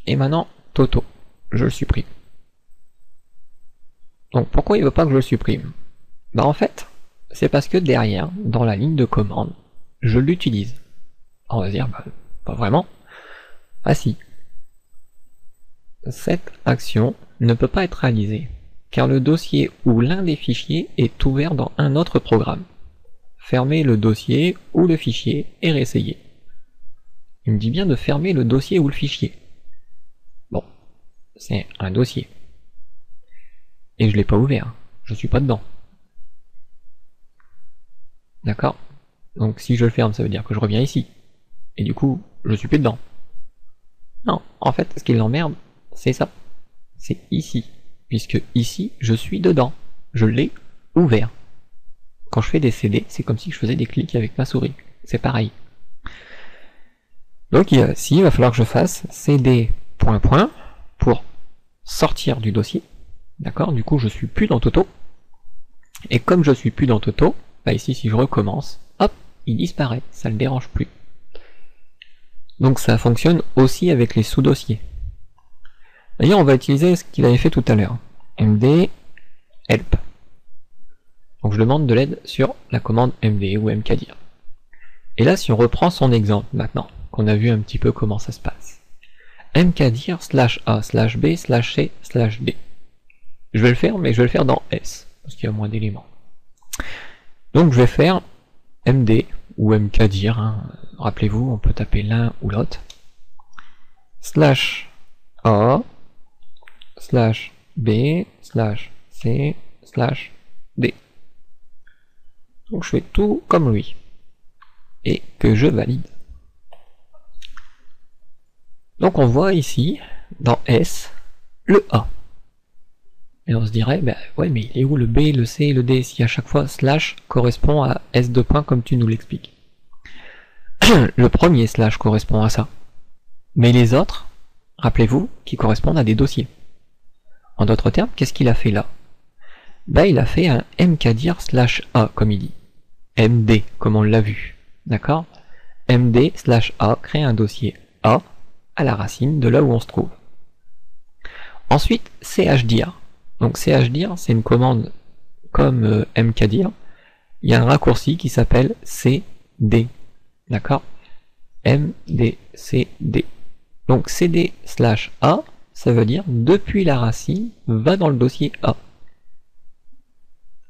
Et maintenant, Toto, je le supprime. Donc pourquoi il veut pas que je le supprime? Bah en fait, c'est parce que derrière, dans la ligne de commande, je l'utilise. On va se dire, bah, pas vraiment. Ah si. Cette action ne peut pas être réalisée, car le dossier ou l'un des fichiers est ouvert dans un autre programme. Fermer le dossier ou le fichier et réessayer. Il me dit bien de fermer le dossier ou le fichier. Bon, c'est un dossier. Et je l'ai pas ouvert, je suis pas dedans. D'accord? Donc si je le ferme, ça veut dire que je reviens ici. Et du coup, je suis plus dedans. Non, en fait, ce qui l'emmerde, c'est ça. C'est ici. Puisque ici, je suis dedans. Je l'ai ouvert. Quand je fais des CD, c'est comme si je faisais des clics avec ma souris. C'est pareil. Donc ici, il va falloir que je fasse CD ... pour sortir du dossier. D'accord? Du coup, je suis plus dans Toto. Et comme je suis plus dans Toto, bah ici, si je recommence, hop, il disparaît. Ça ne le dérange plus. Donc ça fonctionne aussi avec les sous-dossiers. D'ailleurs, on va utiliser ce qu'il avait fait tout à l'heure. MD help. Donc je demande de l'aide sur la commande MD ou mkdir. Et là, si on reprend son exemple maintenant, qu'on a vu un petit peu comment ça se passe. mkdir /a/b/c/d. Je vais le faire, mais je vais le faire dans S, parce qu'il y a moins d'éléments. Donc je vais faire MD ou mkdir, hein. Rappelez-vous, on peut taper l'un ou l'autre. /a /b /c /d. Donc je fais tout comme lui. Et que je valide. Donc on voit ici, dans S, le A. Et on se dirait, bah ouais, mais il est où le B, le C, le D, si à chaque fois slash correspond à S2 points comme tu nous l'expliques. Le premier slash correspond à ça. Mais les autres, rappelez-vous, qui correspondent à des dossiers. En d'autres termes, qu'est-ce qu'il a fait là? Bah il a fait un mkdir /a, comme il dit. MD, comme on l'a vu. D'accord? MD /a crée un dossier A à la racine de là où on se trouve. Ensuite, chdir. Donc chdir, c'est une commande comme mkdir. Il y a un raccourci qui s'appelle C D. D'accord? MDCD. Donc CD slash A, ça veut dire depuis la racine, va dans le dossier A.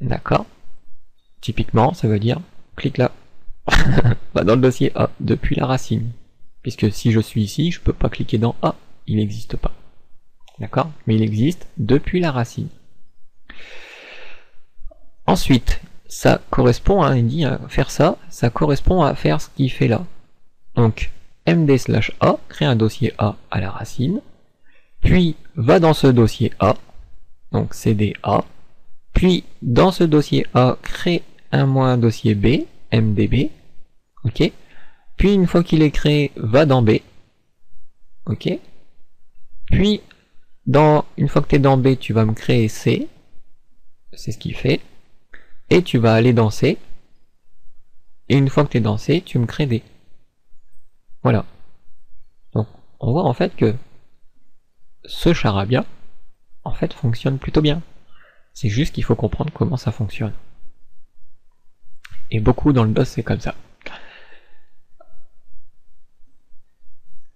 D'accord? Typiquement, ça veut dire clique là. Va dans le dossier A, depuis la racine. Puisque si je suis ici, je peux pas cliquer dans A, il n'existe pas. D'accord? Mais il existe depuis la racine. Ensuite, ça correspond à, il dit, faire ça, ça correspond à faire ce qu'il fait là. Donc, md slash A, crée un dossier A à la racine, puis va dans ce dossier A, donc cd A, puis dans ce dossier A, crée un dossier B, mdb, ok, puis une fois qu'il est créé, va dans B, ok, puis une fois que tu es dans B, tu vas me créer C, c'est ce qu'il fait, et tu vas aller dans C, et une fois que tu es dans C, tu me crées D. Voilà. Donc, on voit en fait que ce charabia, en fait, fonctionne plutôt bien. C'est juste qu'il faut comprendre comment ça fonctionne. Et beaucoup dans le DOS, c'est comme ça.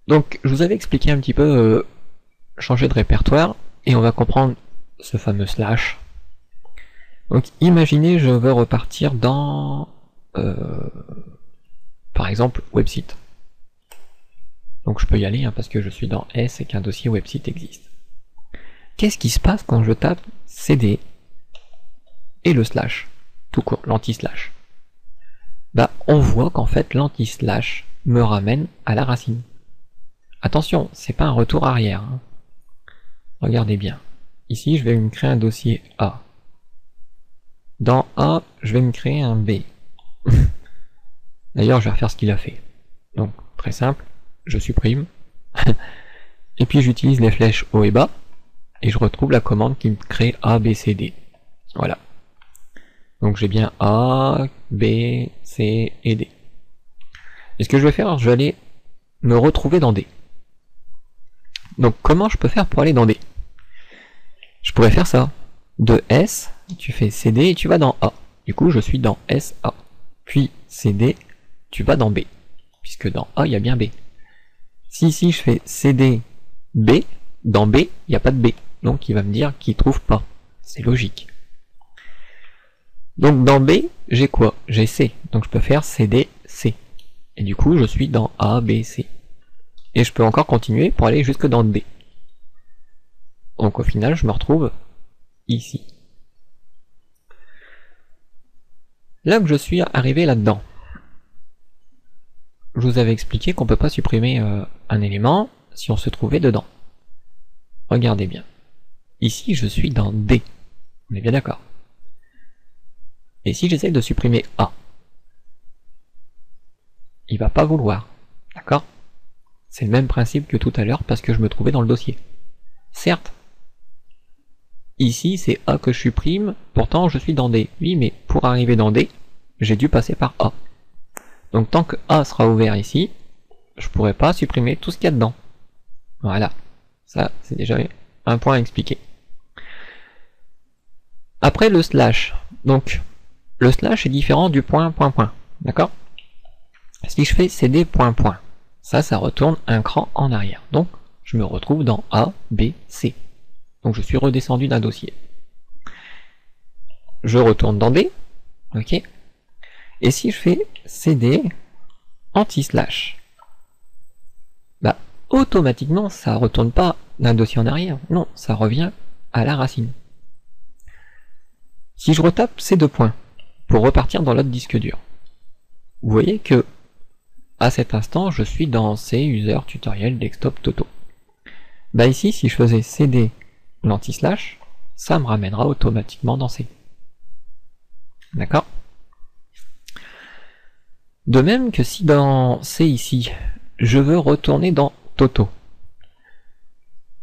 Donc, je vous avais expliqué un petit peu changer de répertoire, et on va comprendre ce fameux slash. Donc, imaginez, je veux repartir dans, par exemple, website. Donc je peux y aller parce que je suis dans S et qu'un dossier website existe. Qu'est-ce qui se passe quand je tape CD et le slash, tout court, l'anti-slash? Bah on voit qu'en fait l'anti-slash me ramène à la racine. Attention, c'est pas un retour arrière. Hein. Regardez bien. Ici je vais me créer un dossier A. Dans A, je vais me créer un B. D'ailleurs je vais refaire ce qu'il a fait. Donc très simple. Je supprime, et puis j'utilise les flèches haut et bas, et je retrouve la commande qui me crée A, B, C, D. Voilà. Donc j'ai bien A, B, C et D. Et ce que je vais faire, je vais aller me retrouver dans D. Donc comment je peux faire pour aller dans D? Je pourrais faire ça. De S, tu fais CD et tu vas dans A. Du coup, je suis dans SA. Puis CD, tu vas dans B. Puisque dans A, il y a bien B. Si ici je fais CD B, dans B, il n'y a pas de B. Donc il va me dire qu'il ne trouve pas. C'est logique. Donc dans B, j'ai quoi? J'ai C. Donc je peux faire CD C. Et du coup, je suis dans A, B, C. Et je peux encore continuer pour aller jusque dans D. Donc au final, je me retrouve ici. Là que je suis arrivé là-dedans, je vous avais expliqué qu'on ne peut pas supprimer un élément si on se trouvait dedans. Regardez bien. Ici, je suis dans D. On est bien d'accord. Et si j'essaie de supprimer A, il va pas vouloir. D'accord? C'est le même principe que tout à l'heure parce que je me trouvais dans le dossier. Certes, ici c'est A que je supprime, pourtant je suis dans D. Oui, mais pour arriver dans D, j'ai dû passer par A. Donc tant que A sera ouvert ici, je pourrai pas supprimer tout ce qu'il y a dedans. Voilà. Ça, c'est déjà un point à expliquer. Après le slash. Donc, le slash est différent du point. D'accord? Si je fais cd point, ça retourne un cran en arrière. Donc, je me retrouve dans A, B, C. Donc, je suis redescendu d'un dossier. Je retourne dans D. Ok? Et si je fais cd anti-slash, bah, automatiquement, ça retourne pas d'un dossier en arrière. Non, ça revient à la racine. Si je retape ces deux points pour repartir dans l'autre disque dur, vous voyez que à cet instant, je suis dans C, user, tutoriel, desktop, toto. Bah ici, si je faisais cd l'anti-slash, ça me ramènera automatiquement dans C. D'accord? De même que si dans C ici, je veux retourner dans Toto,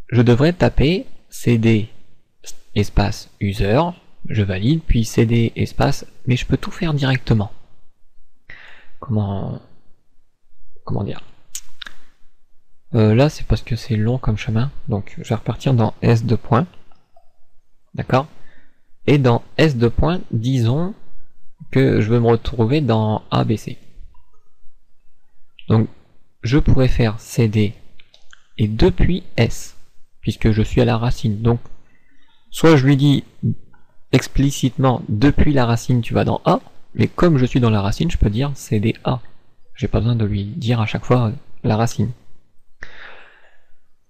je devrais taper cd espace user, je valide, puis cd espace, mais je peux tout faire directement. Comment dire? Là c'est parce que c'est long comme chemin, donc je vais repartir dans S2 points, d'accord? Et dans S2 points, disons que je veux me retrouver dans ABC. Donc je pourrais faire CD et depuis S, puisque je suis à la racine. Donc soit je lui dis explicitement depuis la racine tu vas dans A, mais comme je suis dans la racine, je peux dire CD A. J'ai pas besoin de lui dire à chaque fois la racine.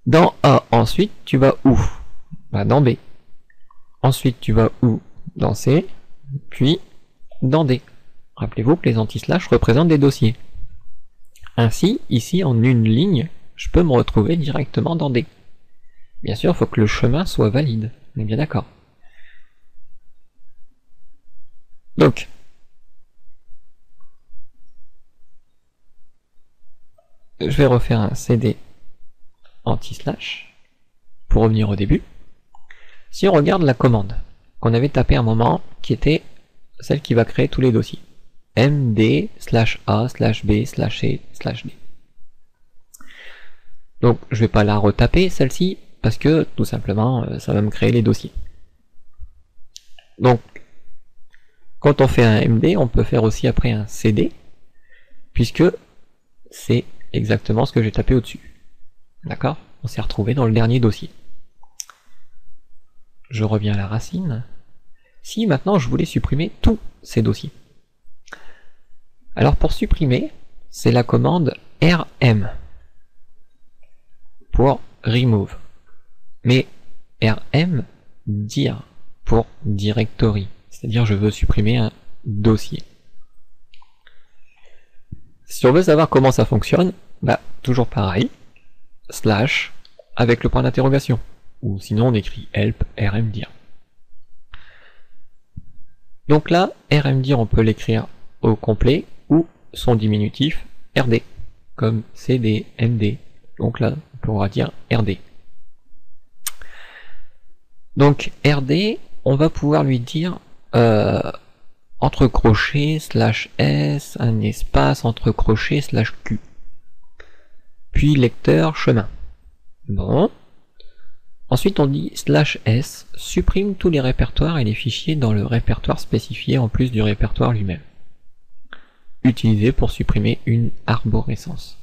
Dans A, ensuite, tu vas où? Bah, dans B. Ensuite, tu vas où? Dans C, puis dans D. Rappelez-vous que les anti-slash représentent des dossiers. Ainsi, ici, en une ligne, je peux me retrouver directement dans D. Bien sûr, il faut que le chemin soit valide. On est bien d'accord. Donc, je vais refaire un CD anti-slash pour revenir au début. Si on regarde la commande qu'on avait tapée un moment, qui était celle qui va créer tous les dossiers. md/a/b/c/d. Donc je vais pas la retaper celle-ci parce que tout simplement ça va me créer les dossiers. Donc quand on fait un md, on peut faire aussi après un cd puisque c'est exactement ce que j'ai tapé au-dessus. D'accord? On s'est retrouvé dans le dernier dossier. Je reviens à la racine. Si maintenant je voulais supprimer tous ces dossiers. Alors pour supprimer, c'est la commande rm pour remove. Mais rm dir pour directory. C'est-à-dire je veux supprimer un dossier. Si on veut savoir comment ça fonctionne, bah toujours pareil, slash avec le point d'interrogation. Ou sinon on écrit help rmdir. Donc là, rmdir on peut l'écrire au complet ou son diminutif rd, comme cd, md. Donc là, on pourra dire rd. Donc rd, on va pouvoir lui dire entre crochets slash s, un espace entre crochets slash q. Puis lecteur chemin. Bon. Ensuite on dit slash s, supprime tous les répertoires et les fichiers dans le répertoire spécifié en plus du répertoire lui-même. Utilisé pour supprimer une arborescence.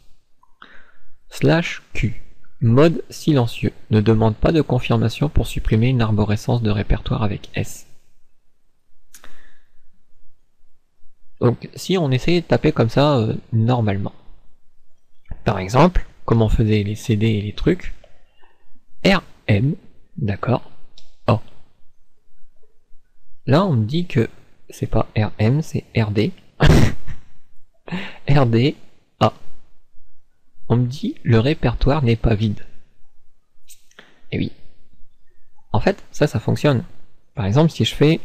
Slash q, mode silencieux, ne demande pas de confirmation pour supprimer une arborescence de répertoire avec s. Donc si on essayait de taper comme ça normalement, par exemple, comme on faisait les CD et les trucs, rm, d'accord, A. Là on me dit que c'est pas rm, c'est rd. rd, A. On me dit le répertoire n'est pas vide. Et oui. En fait, ça fonctionne. Par exemple, si je fais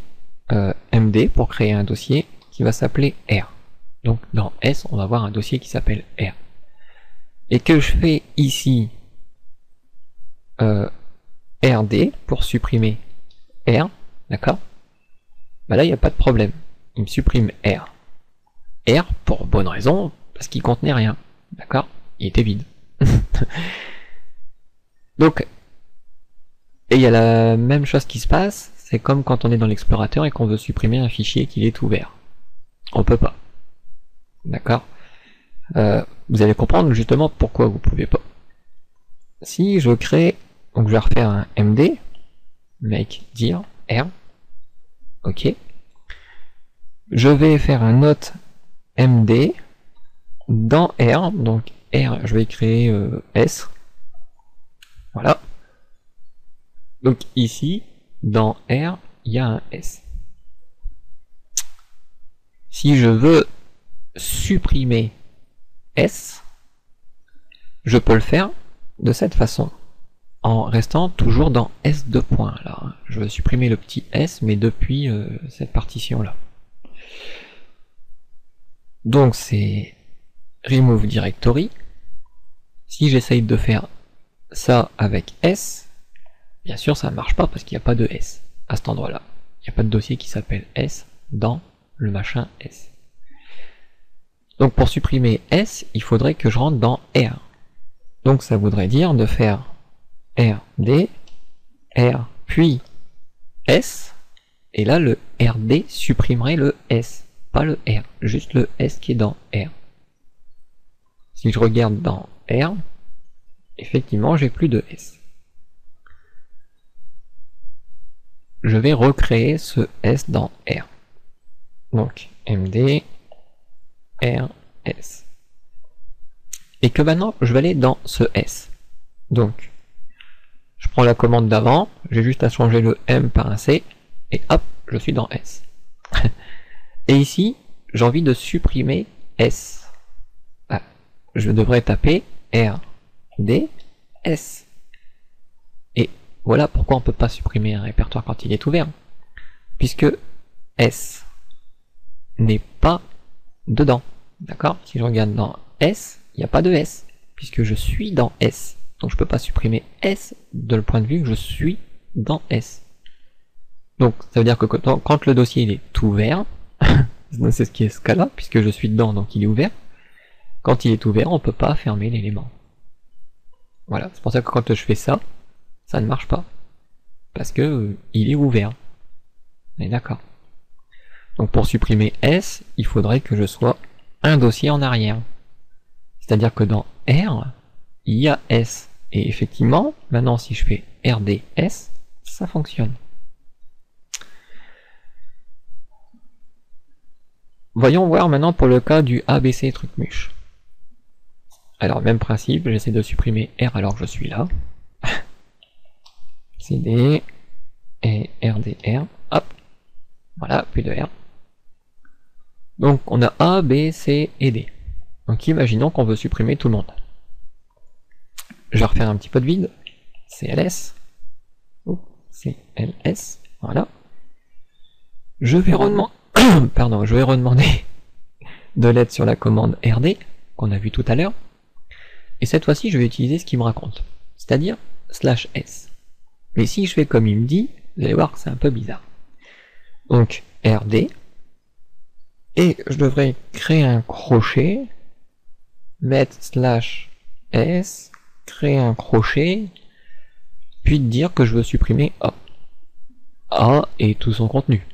md pour créer un dossier qui va s'appeler R. Donc dans S, on va avoir un dossier qui s'appelle R. Et que je fais ici rd pour supprimer R, d'accord? Bah là, il n'y a pas de problème. Il me supprime R. R pour bonne raison, parce qu'il contenait rien. D'accord? Il était vide. Donc, et il y a la même chose qui se passe, c'est comme quand on est dans l'explorateur et qu'on veut supprimer un fichier qui est ouvert. On peut pas. D'accord? Vous allez comprendre justement pourquoi vous pouvez pas. Si je crée, donc je vais refaire un md, make dir r, ok. Je vais faire un autre md dans R, donc R, je vais créer S, voilà. Donc ici, dans R, il y a un S. Si je veux supprimer S, je peux le faire de cette façon, en restant toujours dans S2 points. Là, je veux supprimer le petit S, mais depuis cette partition-là. Donc c'est remove directory. Si j'essaye de faire ça avec S, bien sûr ça ne marche pas parce qu'il n'y a pas de S à cet endroit-là. Il n'y a pas de dossier qui s'appelle S dans le machin S. Donc pour supprimer S, il faudrait que je rentre dans R. Donc ça voudrait dire de faire RD, R puis S, et là le RD supprimerait le S, pas le R, juste le S qui est dans R. Si je regarde dans R, effectivement, j'ai plus de S. Je vais recréer ce S dans R. Donc, MD, R, S. Et que maintenant, je vais aller dans ce S. Donc, je prends la commande d'avant, j'ai juste à changer le M par un C, et hop, je suis dans S. Et ici, j'ai envie de supprimer S. Ah, je devrais taper R, D, S. Et voilà pourquoi on ne peut pas supprimer un répertoire quand il est ouvert. Puisque S n'est pas dedans. D'accord? Si je regarde dans S, il n'y a pas de S, puisque je suis dans S. Donc je ne peux pas supprimer S de le point de vue que je suis dans S. Donc ça veut dire que quand le dossier il est ouvert, c'est ce qui est ce cas-là, puisque je suis dedans, donc il est ouvert. Quand il est ouvert, on ne peut pas fermer l'élément. Voilà, c'est pour ça que quand je fais ça, ça ne marche pas. Parce que il est ouvert. On est d'accord. Donc pour supprimer S, il faudrait que je sois un dossier en arrière. C'est-à-dire que dans R, il y a S. Et effectivement, maintenant si je fais RDS, ça fonctionne. Voyons voir maintenant pour le cas du ABC trucmuche. Alors même principe, j'essaie de supprimer R alors que je suis là. CD et RDR, hop, voilà, plus de R. Donc on a A, B, C et D. Donc imaginons qu'on veut supprimer tout le monde. Je vais refaire un petit peu de vide. CLS. CLS. Voilà. Je vais redemander de l'aide sur la commande RD qu'on a vu tout à l'heure. Et cette fois-ci, je vais utiliser ce qu'il me raconte. C'est-à-dire /s. Mais si je fais comme il me dit, vous allez voir que c'est un peu bizarre. Donc RD. Et je devrais créer un crochet, mettre /s, créer un crochet, puis dire que je veux supprimer A. A et tout son contenu.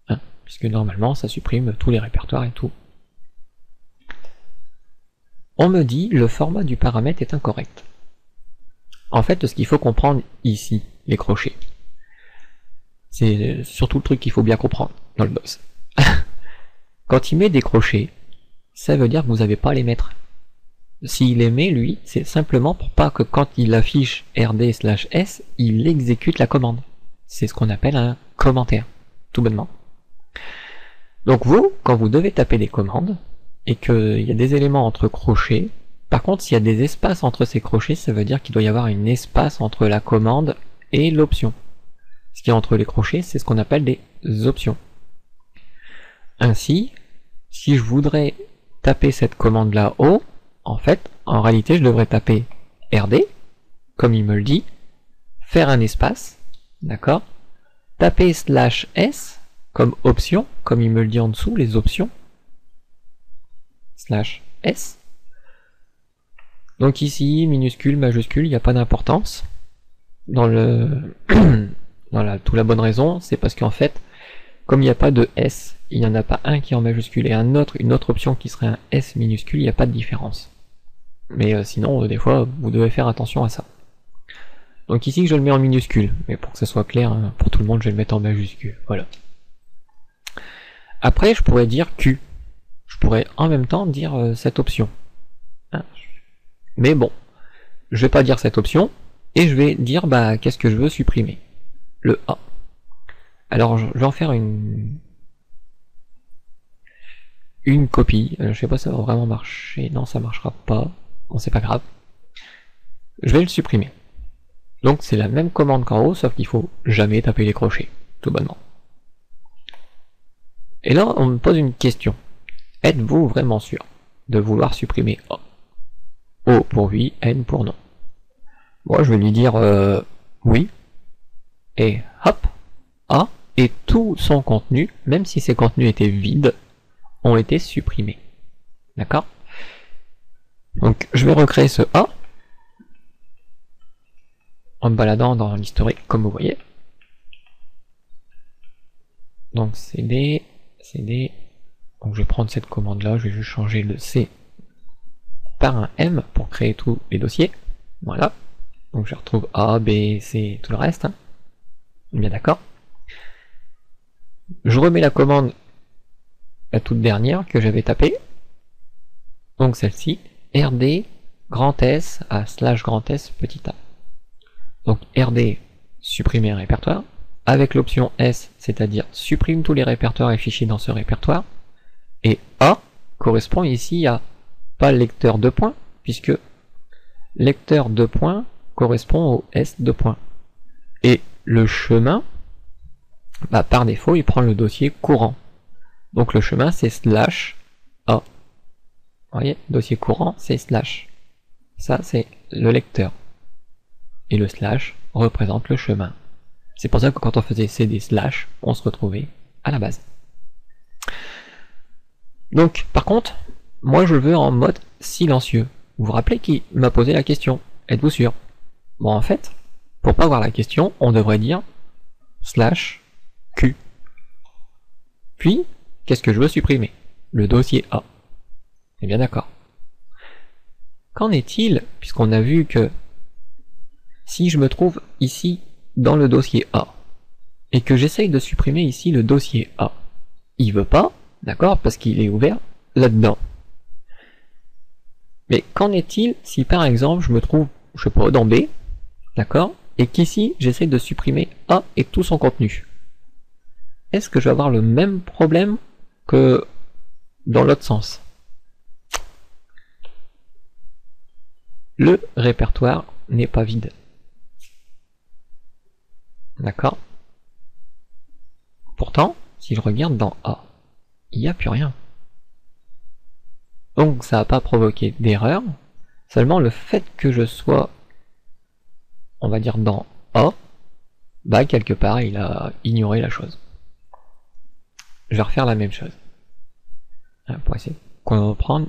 Hein, puisque normalement ça supprime tous les répertoires et tout. On me dit le format du paramètre est incorrect. En fait, ce qu'il faut comprendre ici, les crochets, c'est surtout le truc qu'il faut bien comprendre dans le DOS. Quand il met des crochets, ça veut dire que vous n'avez pas à les mettre. S'il les met, lui, c'est simplement pour pas que quand il affiche rd/s, il exécute la commande. C'est ce qu'on appelle un commentaire, tout bonnement. Donc vous, quand vous devez taper des commandes, et qu'il y a des éléments entre crochets, par contre s'il y a des espaces entre ces crochets, ça veut dire qu'il doit y avoir un espace entre la commande et l'option. Ce qui est entre les crochets, c'est ce qu'on appelle des options. Ainsi, si je voudrais taper cette commande là haut, en fait, en réalité, je devrais taper RD, comme il me le dit, faire un espace, d'accord, taper /s comme option, comme il me le dit en dessous, les options, /s. Donc ici, minuscule, majuscule, il n'y a pas d'importance. Dans toute la bonne raison, c'est parce qu'en fait, comme il n'y a pas de S, il n'y en a pas un qui est en majuscule et une autre option qui serait un S minuscule, il n'y a pas de différence. Mais sinon, des fois, vous devez faire attention à ça. Donc ici, je le mets en minuscule, mais pour que ce soit clair, hein, pour tout le monde, je vais le mettre en majuscule. Voilà. Après, je pourrais dire Q. Je pourrais en même temps dire cette option. Hein. Mais bon, je vais pas dire cette option, et je vais dire bah qu'est-ce que je veux supprimer. Le A. Alors je vais en faire une copie. Je sais pas si ça va vraiment marcher. Non, ça marchera pas. Bon, c'est pas grave. Je vais le supprimer. Donc c'est la même commande qu'en haut, sauf qu'il faut jamais taper les crochets, tout bonnement. Et là, on me pose une question. Êtes-vous vraiment sûr de vouloir supprimer A? O pour oui, N pour non. Moi, je vais lui dire oui. Et hop, A et tout son contenu, même si ses contenus étaient vides, ont été supprimés. D'accord? Donc, je vais recréer ce A en me baladant dans l'historique, comme vous voyez. Donc, CD. Donc, je vais prendre cette commande-là, je vais juste changer le C par un M pour créer tous les dossiers. Voilà. Donc je retrouve A, B, C, tout le reste. Hein. Bien d'accord. Je remets la commande, la toute dernière que j'avais tapée. Donc celle-ci, RD grand S à / grand S petit a. Donc RD, supprimer un répertoire, avec l'option S, c'est-à-dire supprime tous les répertoires et fichiers dans ce répertoire, et A correspond ici à pas lecteur de points, puisque lecteur de points correspond au S de points. Et le chemin, bah, par défaut, il prend le dossier courant. Donc le chemin, c'est /A. Vous voyez, dossier courant, c'est /. Ça, c'est le lecteur. Et le slash représente le chemin. C'est pour ça que quand on faisait CD/, on se retrouvait à la base. Donc, par contre, moi je le veux en mode silencieux. Vous vous rappelez qui m'a posé la question? Êtes-vous sûr? Bon, en fait, pour pas voir la question, on devrait dire /Q. Puis, qu'est-ce que je veux supprimer? Le dossier A. C'est bien d'accord. Qu'en est-il, puisqu'on a vu que si je me trouve ici dans le dossier A, et que j'essaye de supprimer ici le dossier A, il veut pas, d'accord, parce qu'il est ouvert là-dedans. Mais qu'en est-il si par exemple je me trouve, je sais pas, dans B, d'accord, et qu'ici j'essaye de supprimer A et tout son contenu? Est-ce que je vais avoir le même problème que dans l'autre sens? Le répertoire n'est pas vide. D'accord? Pourtant, si je regarde dans A, il n'y a plus rien. Donc ça n'a pas provoqué d'erreur, seulement le fait que je sois, on va dire, dans A, bah quelque part il a ignoré la chose. Je vais refaire la même chose. Pour essayer de comprendre,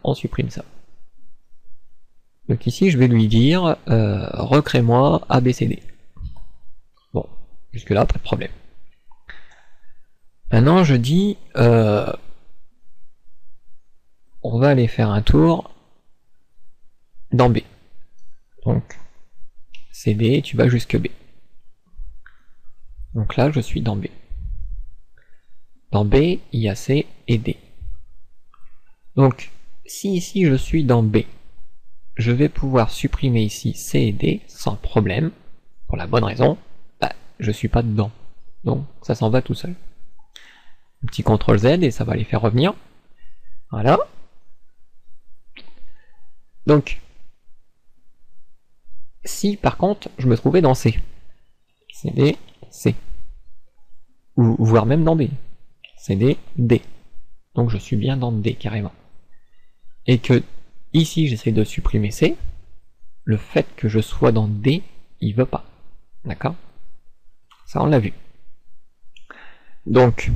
on supprime ça. Donc ici je vais lui dire recrée-moi ABCD. Bon, jusque là pas de problème. Maintenant je dis on va aller faire un tour dans B. Donc CD, tu vas jusque B. Donc là je suis dans B. Dans B, il y a C et D. Donc si ici je suis dans B, je vais pouvoir supprimer ici C et D sans problème, pour la bonne raison, bah, je suis pas dedans. Donc ça s'en va tout seul. Un petit CTRL Z et ça va les faire revenir. Voilà. Donc, si par contre je me trouvais dans C, CD, C, ou voire même dans D, CD, D, donc je suis bien dans D carrément, et que ici j'essaie de supprimer C, le fait que je sois dans D, il veut pas, d'accord? Ça on l'a vu. Donc,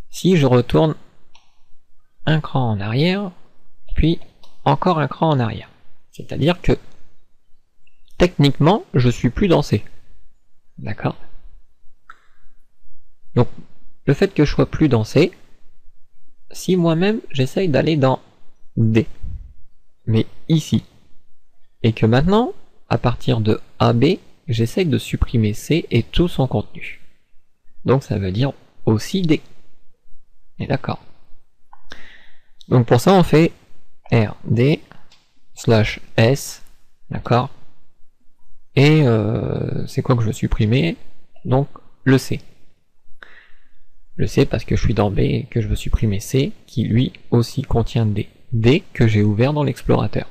si je retourne un cran en arrière, puis encore un cran en arrière, c'est-à-dire que techniquement je suis plus dans C, d'accord? Donc le fait que je sois plus dans C, si moi-même j'essaye d'aller dans D, mais ici, et que maintenant à partir de AB j'essaye de supprimer C et tout son contenu, donc ça veut dire aussi D. Et d'accord. Donc pour ça on fait RD /S, d'accord, et c'est quoi que je veux supprimer? Donc le C. Le C parce que je suis dans B et que je veux supprimer C, qui lui aussi contient D. D que j'ai ouvert dans l'explorateur.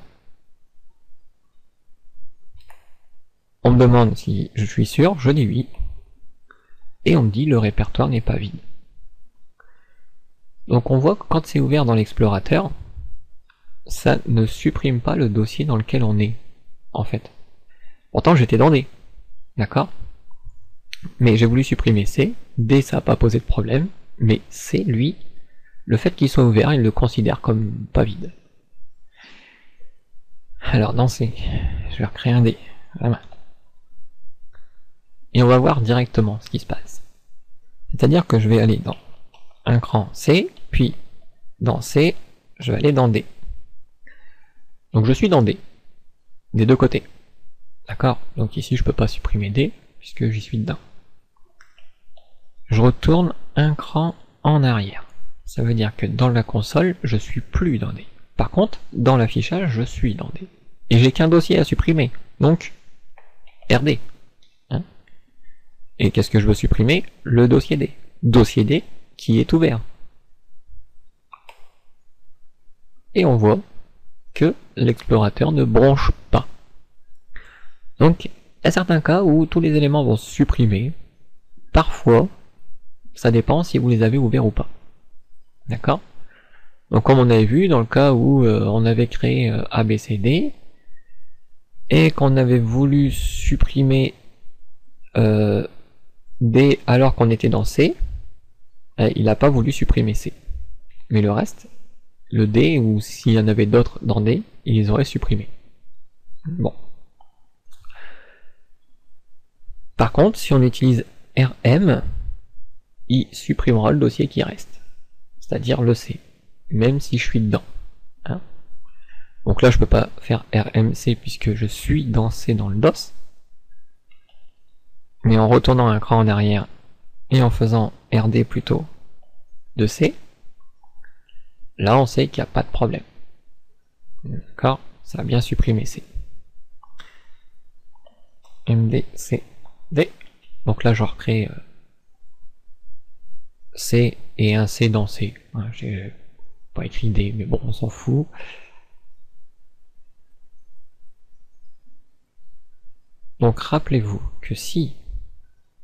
On me demande si je suis sûr, je dis oui. Et on me dit le répertoire n'est pas vide. Donc on voit que quand c'est ouvert dans l'explorateur, ça ne supprime pas le dossier dans lequel on est, en fait. Pourtant j'étais dans D, d'accord? Mais j'ai voulu supprimer C, D ça n'a pas posé de problème, mais C, lui, le fait qu'il soit ouvert, il le considère comme pas vide. Alors dans C, je vais recréer un D, vraiment. Et on va voir directement ce qui se passe. C'est-à-dire que je vais aller dans un cran C, puis dans C, je vais aller dans D. Donc je suis dans D, des deux côtés. D'accord? Donc ici je peux pas supprimer D, puisque j'y suis dedans. Je retourne un cran en arrière. Ça veut dire que dans la console, je suis plus dans D. Par contre, dans l'affichage, je suis dans D. Et j'ai qu'un dossier à supprimer, donc RD. Hein? Et qu'est-ce que je veux supprimer? Le dossier D. Dossier D qui est ouvert. Et on voit que l'explorateur ne bronche pas. Donc, il y a certains cas où tous les éléments vont se supprimer. Parfois, ça dépend si vous les avez ouverts ou pas. D'accord? Donc comme on avait vu dans le cas où on avait créé ABCD et qu'on avait voulu supprimer D alors qu'on était dans C, il n'a pas voulu supprimer C. Mais le reste, le D, ou s'il y en avait d'autres dans D, il les aurait supprimés. Bon. Par contre, si on utilise RM, il supprimera le dossier qui reste, c'est-à-dire le C, même si je suis dedans. Hein? Donc là, je peux pas faire RMC puisque je suis dans C dans le DOS, mais en retournant un cran en arrière et en faisant RD plutôt de C, là on sait qu'il n'y a pas de problème. D'accord? Ça a bien supprimé C. MD, C, D. Donc là je recrée C et un C dans C. J'ai pas écrit D, mais bon, on s'en fout. Donc rappelez-vous que si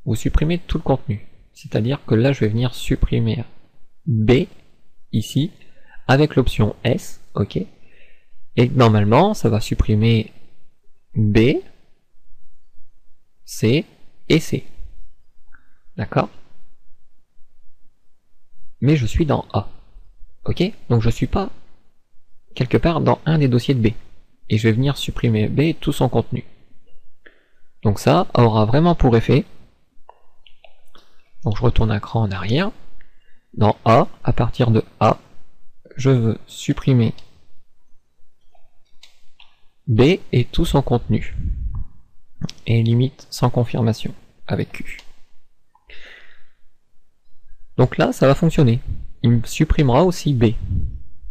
vous supprimez tout le contenu, c'est-à-dire que là je vais venir supprimer B ici avec l'option S, ok, et normalement ça va supprimer B, C et C. D'accord? Mais je suis dans A. Ok? Donc je suis pas quelque part dans un des dossiers de B. Et je vais venir supprimer B et tout son contenu. Donc ça aura vraiment pour effet. Donc je retourne un cran en arrière. Dans A, à partir de A, je veux supprimer B et tout son contenu. Et limite sans confirmation avec Q. Donc là, ça va fonctionner. Il me supprimera aussi B.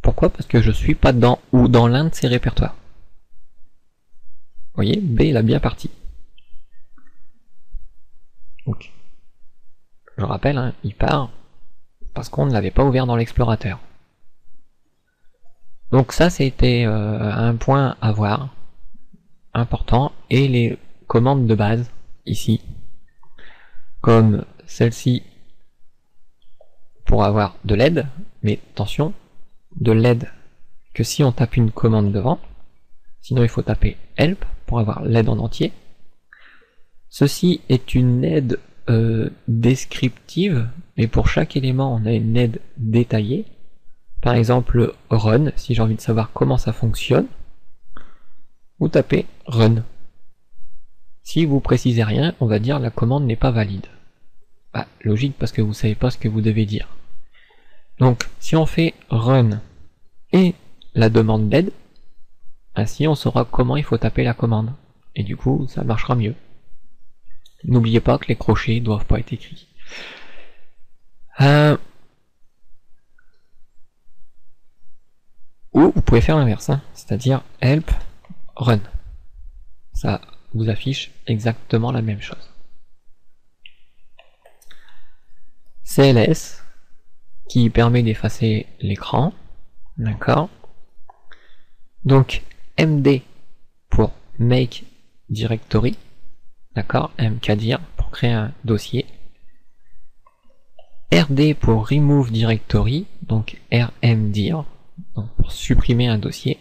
Pourquoi? Parce que je suis pas dedans ou dans l'un de ses répertoires. Vous voyez, B il a bien parti. Donc, je rappelle, hein, il part parce qu'on ne l'avait pas ouvert dans l'explorateur. Donc ça, c'était un point à voir, important, et les commandes de base, ici, comme celle-ci, pour avoir de l'aide, mais attention, de l'aide que si on tape une commande devant, sinon il faut taper help pour avoir l'aide en entier. Ceci est une aide descriptive, mais pour chaque élément on a une aide détaillée. Par exemple run, si j'ai envie de savoir comment ça fonctionne, vous tapez run. Si vous précisez rien, on va dire la commande n'est pas valide. Bah, logique parce que vous savez pas ce que vous devez dire. Donc si on fait run et la demande d'aide, ainsi on saura comment il faut taper la commande. Et du coup ça marchera mieux. N'oubliez pas que les crochets doivent pas être écrits. Ou vous pouvez faire l'inverse, hein, c'est-à-dire help run. Ça vous affiche exactement la même chose. CLS qui permet d'effacer l'écran, d'accord. Donc MD pour make directory, d'accord, mkdir pour créer un dossier, RD pour remove directory, donc rmdir donc pour supprimer un dossier,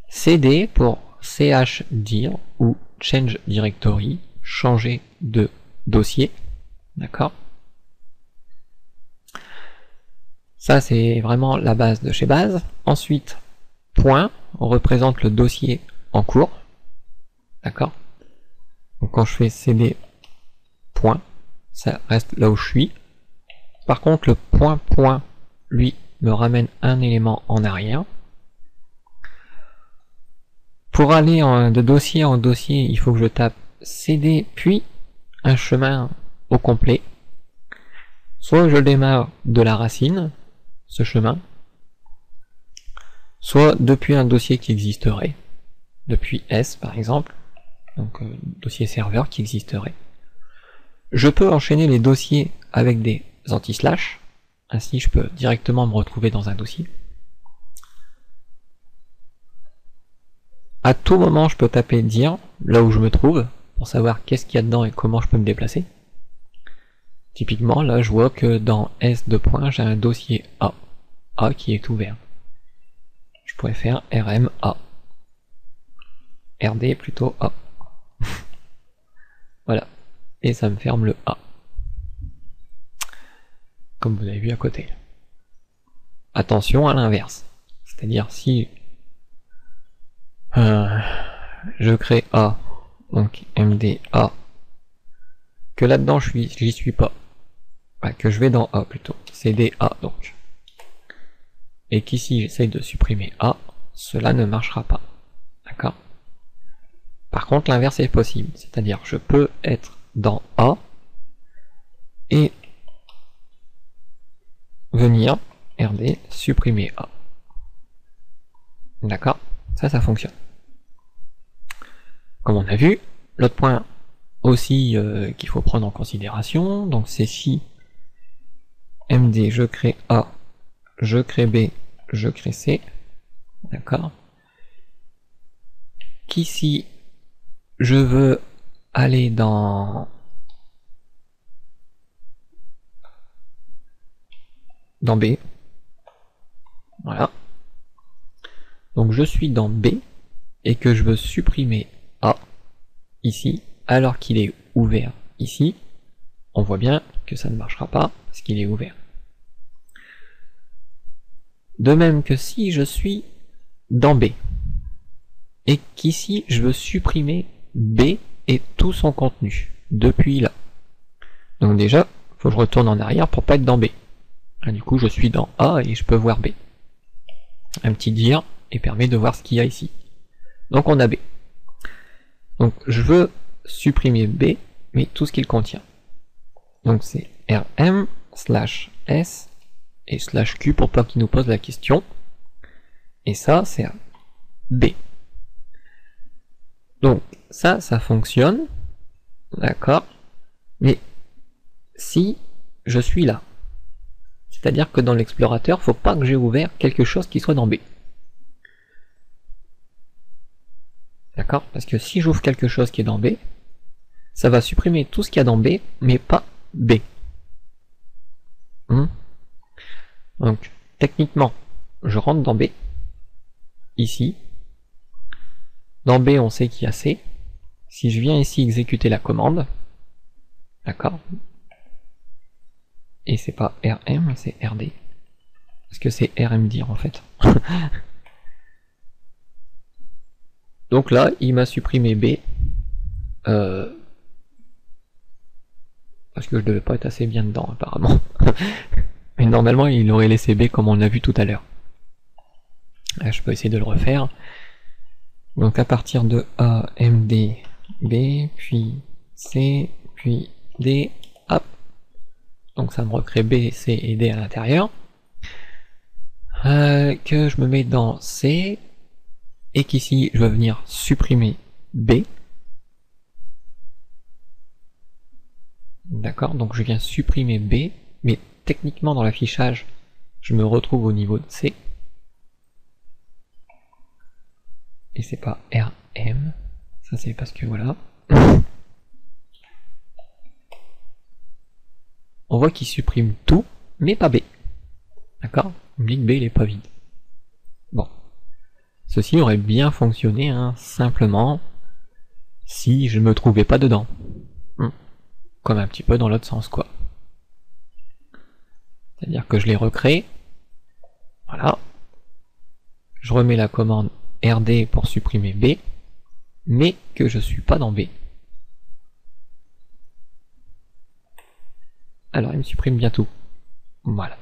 CD pour chdir ou change directory, changer de dossier, d'accord. Ça c'est vraiment la base de chez base. Ensuite, point, on représente le dossier en cours, d'accord. Donc quand je fais cd point, ça reste là où je suis. Par contre le point, lui, me ramène un élément en arrière. Pour aller de dossier en dossier, il faut que je tape CD, puis un chemin au complet. Soit je démarre de la racine, ce chemin, soit depuis un dossier qui existerait, depuis S par exemple, donc dossier serveur qui existerait. Je peux enchaîner les dossiers avec des anti-slash, ainsi je peux directement me retrouver dans un dossier. À tout moment je peux taper dir, là où je me trouve, pour savoir qu'est-ce qu'il y a dedans et comment je peux me déplacer. Typiquement là je vois que dans S2. J'ai un dossier A qui est ouvert. Je pourrais faire rm A. rd plutôt A. Voilà. Et ça me ferme le A. Comme vous avez vu à côté. Attention à l'inverse. C'est-à-dire si je crée A, donc md A, que là-dedans j'y suis pas, que je vais dans A plutôt, cd A donc, et qu'ici j'essaye de supprimer A, cela ne marchera pas. D'accord? Par contre l'inverse est possible, c'est-à-dire je peux être dans A et venir rd supprimer A. D'accord? Ça fonctionne. Comme on a vu, l'autre point aussi qu'il faut prendre en considération, donc c'est si md je crée A, je crée B, je crée C, d'accord, qu'ici je veux aller dans B, voilà, donc je suis dans B et que je veux supprimer A ici alors qu'il est ouvert ici, on voit bien que ça ne marchera pas parce qu'il est ouvert. De même que si je suis dans B et qu'ici je veux supprimer B et tout son contenu depuis là. Donc déjà, il faut que je retourne en arrière pour pas être dans B. Et du coup, je suis dans A et je peux voir B. Un petit dir et permet de voir ce qu'il y a ici. Donc on a B. Donc je veux supprimer B, mais tout ce qu'il contient. Donc c'est rm /s et /q pour pas qu'il nous pose la question. Et ça, c'est B. Donc ça fonctionne, d'accord, mais si je suis là, c'est-à-dire que dans l'explorateur, faut pas que j'ai ouvert quelque chose qui soit dans B. D'accord? Parce que si j'ouvre quelque chose qui est dans B, ça va supprimer tout ce qu'il y a dans B, mais pas B. Donc, techniquement, je rentre dans B, ici. Dans B, on sait qu'il y a C. Si je viens ici exécuter la commande, d'accord? Et c'est pas rm, c'est rd. Parce que c'est rmdir en fait. Donc là, il m'a supprimé B. Parce que je devais pas être assez bien dedans apparemment. Mais normalement, il aurait laissé B comme on l'a vu tout à l'heure. Je peux essayer de le refaire. Donc à partir de A, MD, B, puis C, puis D, hop. Donc ça me recrée B, C et D à l'intérieur. Que je me mets dans C, et qu'ici je vais venir supprimer B. D'accord, donc je viens supprimer B, mais techniquement dans l'affichage, je me retrouve au niveau de C. Et c'est pas RM, ça c'est parce que voilà. On voit qu'il supprime tout, mais pas B. D'accord? On me dit que B il est pas vide. Bon. Ceci aurait bien fonctionné, hein, simplement, si je me trouvais pas dedans. Comme un petit peu dans l'autre sens, quoi. C'est-à-dire que je les recrée. Voilà. Je remets la commande rd pour supprimer B, mais que je suis pas dans B. Alors il me supprime bien tout. Voilà.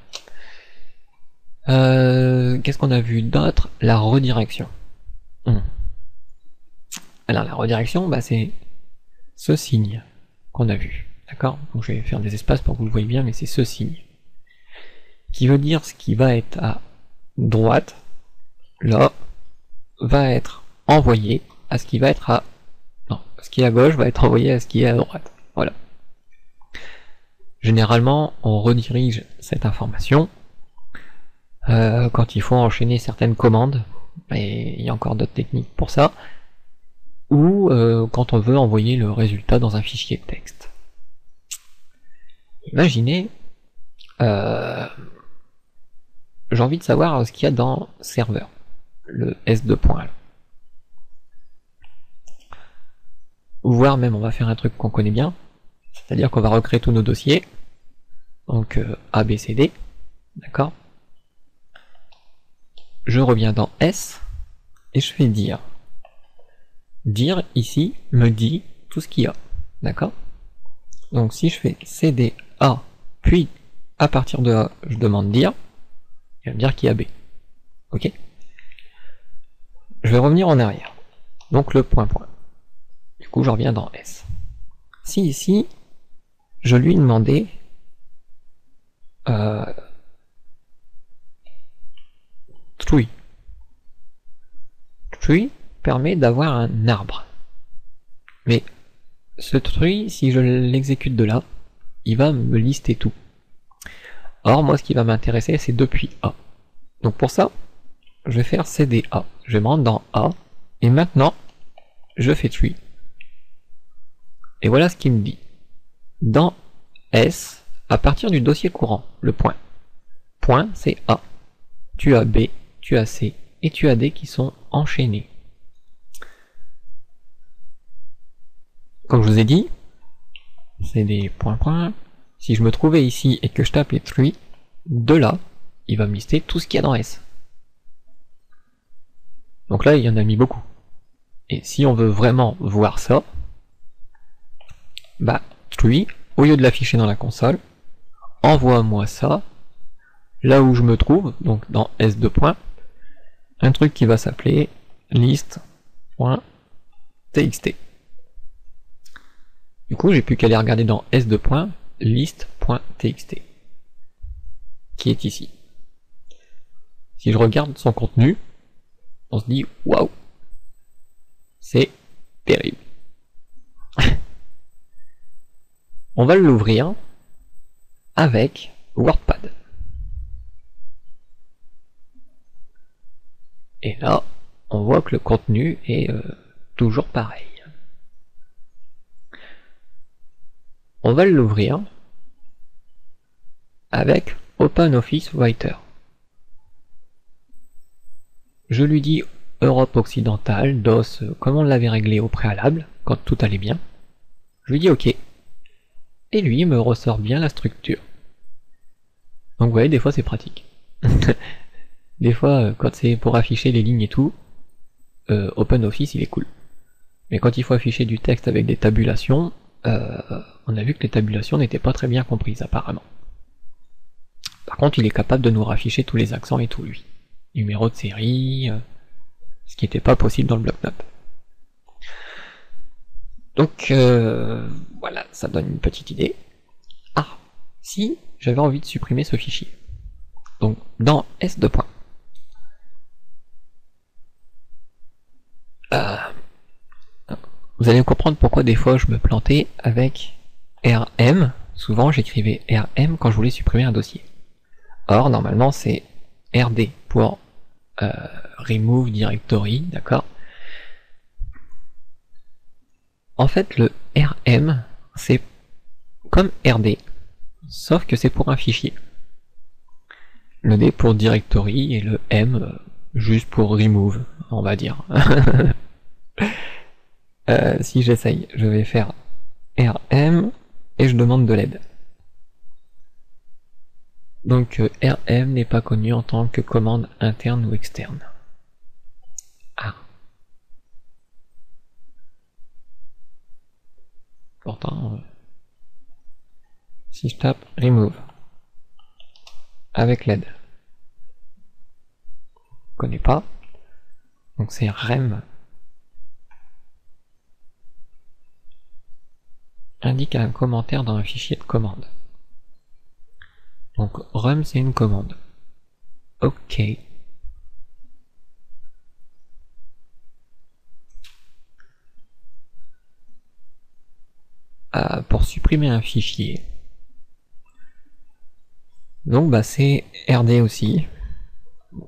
Qu'est-ce qu'on a vu d'autre? La redirection. Alors la redirection, bah, c'est ce signe qu'on a vu. D'accord? Donc je vais faire des espaces pour que vous le voyez bien, mais c'est ce signe. Qui veut dire ce qui va être à droite, là, va être envoyé à ce qui va être à... Non, ce qui est à gauche va être envoyé à ce qui est à droite. Voilà. Généralement, on redirige cette information quand il faut enchaîner certaines commandes, et il y a encore d'autres techniques pour ça, ou quand on veut envoyer le résultat dans un fichier de texte. Imaginez, j'ai envie de savoir ce qu'il y a dans serveur, le S2. Ou voire même on va faire un truc qu'on connaît bien, c'est-à-dire qu'on va recréer tous nos dossiers, donc A, B, C, D, d'accord? Je reviens dans S, et je fais dire. Dire, ici, me dit tout ce qu'il y a, d'accord? Donc si je fais CD A, puis à partir de A, je demande dire, il va me dire qu'il y a B. Ok? Je vais revenir en arrière. Donc le point. Du coup, je reviens dans S. Si ici, je lui demandais tree. Tree permet d'avoir un arbre. Mais ce tree, si je l'exécute de là, il va me lister tout. Or, moi, ce qui va m'intéresser, c'est depuis A. Donc pour ça, je vais faire CDA. Je vais me rendre dans A, et maintenant, je fais tree. Et voilà ce qu'il me dit. Dans S, à partir du dossier courant, le point. Point, c'est A. Tu as B, tu as C, et tu as D qui sont enchaînés. Comme je vous ai dit, c'est des points. Si je me trouvais ici et que je tape les tree, de là, il va me lister tout ce qu'il y a dans S. Donc là, il y en a mis beaucoup. Et si on veut vraiment voir ça, bah, tree, au lieu de l'afficher dans la console, envoie-moi ça, là où je me trouve, donc dans S2. Un truc qui va s'appeler list.txt. Du coup, j'ai plus qu'à aller regarder dans S2. list.txt, qui est ici. Si je regarde son contenu, on se dit waouh, c'est terrible. On va l'ouvrir avec WordPad. Et là, on voit que le contenu est toujours pareil. On va l'ouvrir avec OpenOffice Writer. Je lui dis Europe occidentale, DOS, comme on l'avait réglé au préalable, quand tout allait bien. Je lui dis OK. Et lui me ressort bien la structure. Donc vous voyez, des fois c'est pratique. Des fois, quand c'est pour afficher les lignes et tout, OpenOffice il est cool. Mais quand il faut afficher du texte avec des tabulations, on a vu que les tabulations n'étaient pas très bien comprises apparemment. Par contre, il est capable de nous rafficher tous les accents et tout, lui. Numéro de série, ce qui n'était pas possible dans le bloc-notes. Donc, voilà, ça donne une petite idée. Ah, si j'avais envie de supprimer ce fichier. Donc, dans S2. Vous allez comprendre pourquoi des fois je me plantais avec RM. Souvent, j'écrivais RM quand je voulais supprimer un dossier. Or, normalement, c'est RD pour remove directory, d'accord? En fait, le RM, c'est comme RD, sauf que c'est pour un fichier. Le D pour directory et le M juste pour remove, on va dire. Si j'essaye, je vais faire RM et je demande de l'aide. Donc RM n'est pas connu en tant que commande interne ou externe. Ah. Pourtant, si je tape remove avec l'aide, connais pas. Donc c'est rem. Indique un commentaire dans un fichier de commande. Donc rem c'est une commande. Ok. Pour supprimer un fichier. Donc bah c'est rd aussi.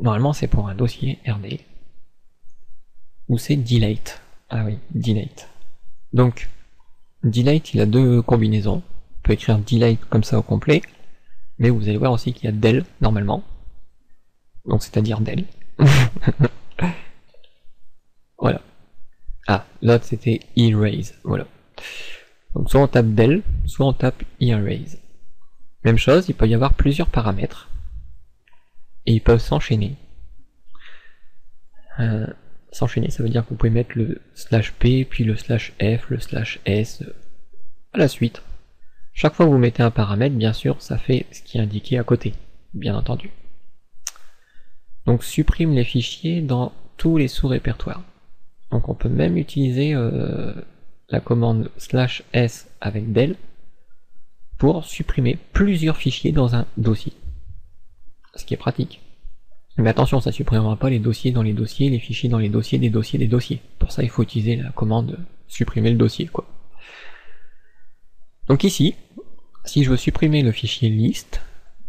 Normalement c'est pour un dossier rd. Ou c'est delete. Ah oui, delete. Donc delete il a deux combinaisons. On peut écrire delete comme ça au complet. Mais vous allez voir aussi qu'il y a del normalement. Donc c'est-à-dire del. Voilà. Ah, l'autre c'était erase. Voilà. Donc soit on tape del, soit on tape erase. Même chose, il peut y avoir plusieurs paramètres. Et ils peuvent s'enchaîner. S'enchaîner, ça veut dire que vous pouvez mettre le /p, puis le /f, le /s, à la suite. Chaque fois que vous mettez un paramètre, bien sûr, ça fait ce qui est indiqué à côté, bien entendu. Donc supprime les fichiers dans tous les sous-répertoires. Donc on peut même utiliser la commande /s avec del pour supprimer plusieurs fichiers dans un dossier. Ce qui est pratique. Mais attention, ça ne supprimera pas les dossiers dans les dossiers, les fichiers dans les dossiers, des dossiers, des dossiers. Pour ça, il faut utiliser la commande supprimer le dossier, quoi. Donc ici, si je veux supprimer le fichier list,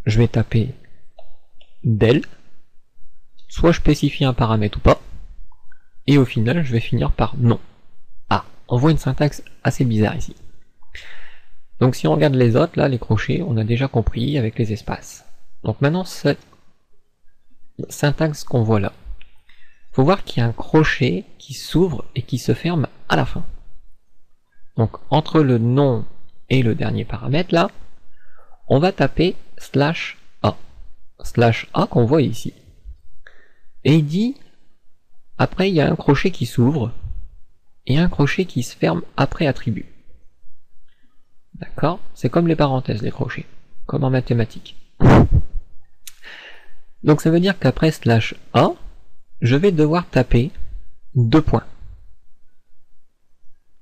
je vais taper del, soit je spécifie un paramètre ou pas, et au final, je vais finir par non. Ah, on voit une syntaxe assez bizarre ici. Donc si on regarde les autres, là, les crochets, on a déjà compris avec les espaces. Donc maintenant, cette syntaxe qu'on voit là, faut voir qu'il y a un crochet qui s'ouvre et qui se ferme à la fin. Donc entre le nom et le dernier paramètre là, on va taper /a. /a qu'on voit ici. Et il dit, après il y a un crochet qui s'ouvre et un crochet qui se ferme après attribut. D'accord? C'est comme les parenthèses, les crochets, comme en mathématiques. Donc ça veut dire qu'après /a, je vais devoir taper 2 points.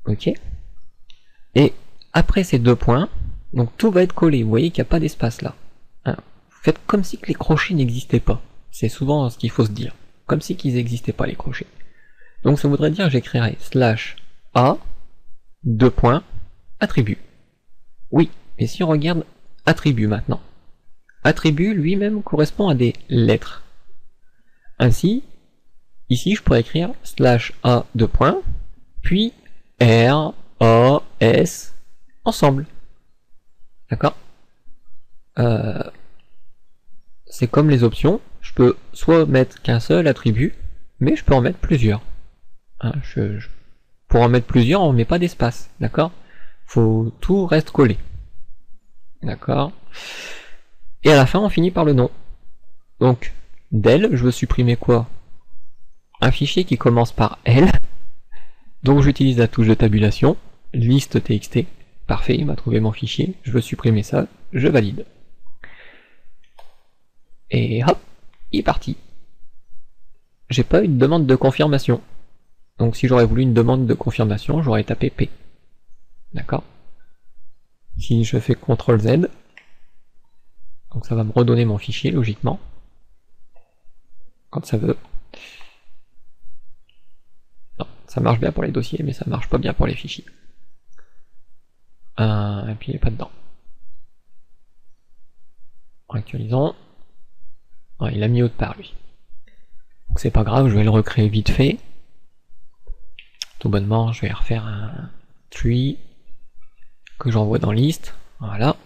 Ok? Et après ces 2 points, donc tout va être collé. Vous voyez qu'il n'y a pas d'espace là. Hein? Faites comme si que les crochets n'existaient pas. C'est souvent ce qu'il faut se dire. Comme si qu'ils n'existaient pas les crochets. Donc ça voudrait dire que j'écrirai /a 2 points attribut. Oui, mais si on regarde attribut maintenant, attribut lui-même correspond à des lettres. Ainsi, ici je pourrais écrire /a 2 points, puis R, A, S, ensemble. D'accord? C'est comme les options, je peux soit mettre qu'un seul attribut, mais je peux en mettre plusieurs. Hein, pour en mettre plusieurs, on ne met pas d'espace, d'accord? Faut tout reste collé. D'accord? Et à la fin, on finit par le nom. Donc, del, je veux supprimer quoi? Un fichier qui commence par L. Donc j'utilise la touche de tabulation, liste txt. Parfait, il m'a trouvé mon fichier. Je veux supprimer ça, je valide. Et hop, il est parti. J'ai pas eu de demande de confirmation. Donc si j'aurais voulu une demande de confirmation, j'aurais tapé P. D'accord? Si je fais CTRL Z, donc ça va me redonner mon fichier logiquement, quand ça veut. Non, ça marche bien pour les dossiers, mais ça marche pas bien pour les fichiers. Et puis il n'est pas dedans. Actualisons. Ouais, il a mis autre part lui. Donc c'est pas grave, je vais le recréer vite fait. Tout bonnement, je vais refaire un tree que j'envoie dans liste. Voilà.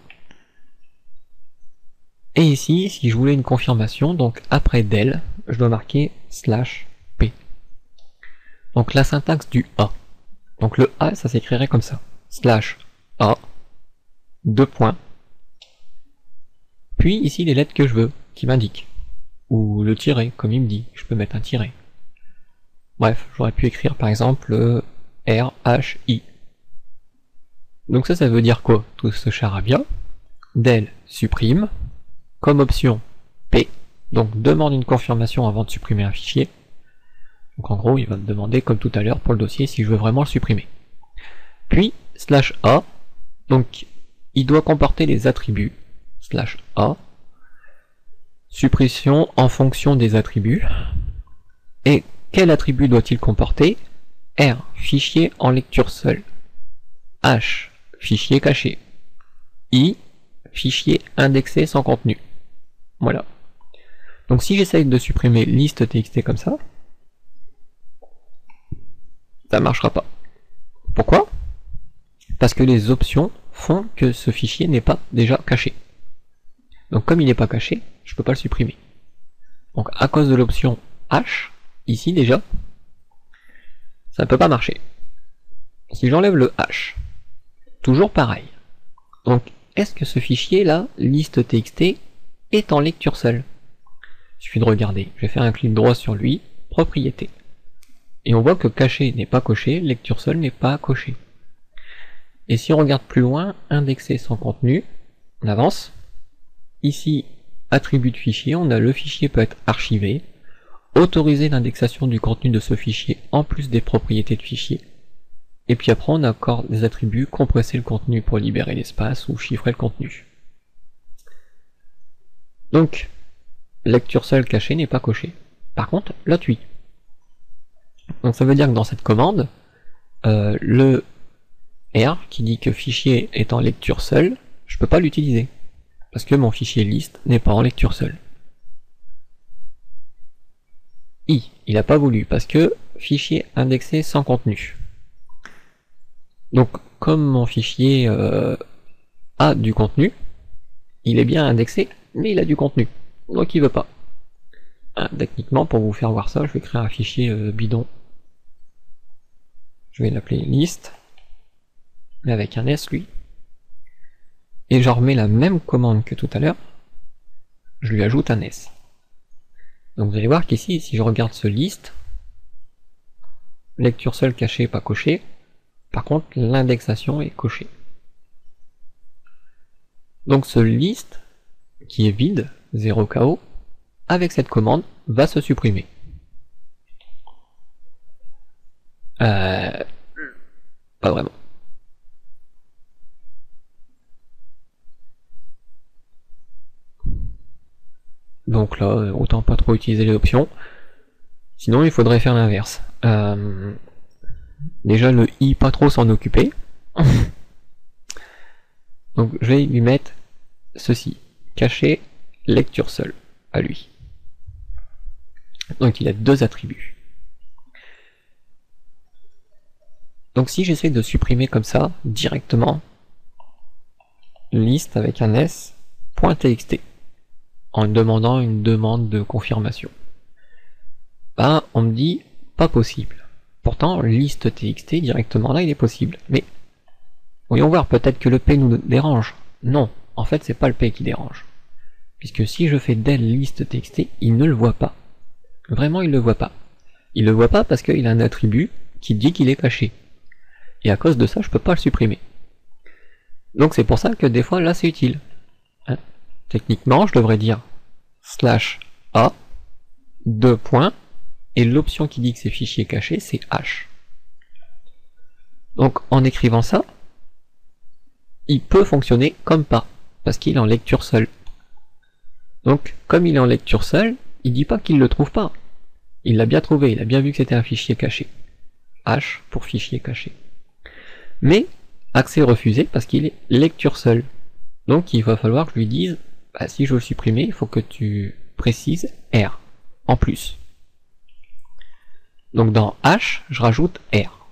Et ici, si je voulais une confirmation, donc après del, je dois marquer /p. Donc la syntaxe du A. Donc le A, ça s'écrirait comme ça. /a, 2 points. Puis ici les lettres que je veux, qui m'indiquent. Ou le tiret, comme il me dit. Je peux mettre un tiret. Bref, j'aurais pu écrire par exemple R, H, I. Donc ça veut dire quoi, tout ce charabia? Del supprime, comme option P, Donc demande une confirmation avant de supprimer un fichier. Donc en gros, il va me demander, comme tout à l'heure pour le dossier, si je veux vraiment le supprimer. Puis, /a, donc il doit comporter les attributs, /a, suppression en fonction des attributs. Et quel attribut doit-il comporter? R, fichier en lecture seule. H, fichier caché. I, fichier indexé sans contenu. Voilà. Donc si j'essaye de supprimer liste.txt comme ça marchera pas. Pourquoi? Parce que les options font que ce fichier n'est pas déjà caché. Donc comme il n'est pas caché, je peux pas le supprimer. Donc à cause de l'option H, ici déjà, ça ne peut pas marcher. Si j'enlève le H, toujours pareil. Donc est-ce que ce fichier là, liste.txt, est en lecture seule? Il suffit de regarder. Je vais faire un clic droit sur lui, propriété. Et on voit que caché n'est pas coché, lecture seule n'est pas coché. Et si on regarde plus loin, indexé sans contenu, on avance. Ici, attribut de fichier, on a le fichier peut être archivé, autoriser l'indexation du contenu de ce fichier en plus des propriétés de fichier. Et puis après, on a encore des attributs, compresser le contenu pour libérer l'espace ou chiffrer le contenu. Donc, lecture seule cachée n'est pas coché. Par contre, l'autre oui. Donc ça veut dire que dans cette commande, le R qui dit que fichier est en lecture seule, je peux pas l'utiliser. Parce que mon fichier liste n'est pas en lecture seule. I, il n'a pas voulu, parce que fichier indexé sans contenu. Donc comme mon fichier a du contenu, il est bien indexé, mais il a du contenu. Donc il veut pas. Techniquement, pour vous faire voir ça, je vais créer un fichier bidon. Je vais l'appeler liste, mais avec un S lui. Et je remets la même commande que tout à l'heure, je lui ajoute un S. Donc vous allez voir qu'ici, si je regarde ce liste, lecture seule cachée pas cochée, par contre l'indexation est cochée. Donc ce liste, qui est vide, 0 KO, avec cette commande, va se supprimer. Pas vraiment. Donc là, autant pas trop utiliser les options. Sinon, il faudrait faire l'inverse. Déjà, le i, pas trop s'en occuper. Donc je vais lui mettre ceci. Caché, lecture seule, à lui. Donc il a deux attributs. Donc si j'essaie de supprimer comme ça, directement, liste avec un s, .txt, en demandant une demande de confirmation, ben on me dit pas possible. Pourtant liste.txt directement là il est possible. Mais voyons voir, peut-être que le P nous dérange. Non, en fait c'est pas le P qui dérange. Puisque si je fais del liste.txt, il ne le voit pas. Vraiment il le voit pas. Il le voit pas parce qu'il a un attribut qui dit qu'il est caché. Et à cause de ça, je peux pas le supprimer. Donc c'est pour ça que des fois là c'est utile. Hein, techniquement, je devrais dire /a, 2 points, et l'option qui dit que c'est fichier caché, c'est H. Donc en écrivant ça, il peut fonctionner comme pas, parce qu'il est en lecture seule. Donc comme il est en lecture seule, il dit pas qu'il le trouve pas. Il l'a bien trouvé, il a bien vu que c'était un fichier caché. H pour fichier caché. Mais accès refusé parce qu'il est lecture seule. Donc il va falloir que je lui dise, bah, si je veux le supprimer, il faut que tu précises R en plus. Donc dans H, je rajoute R.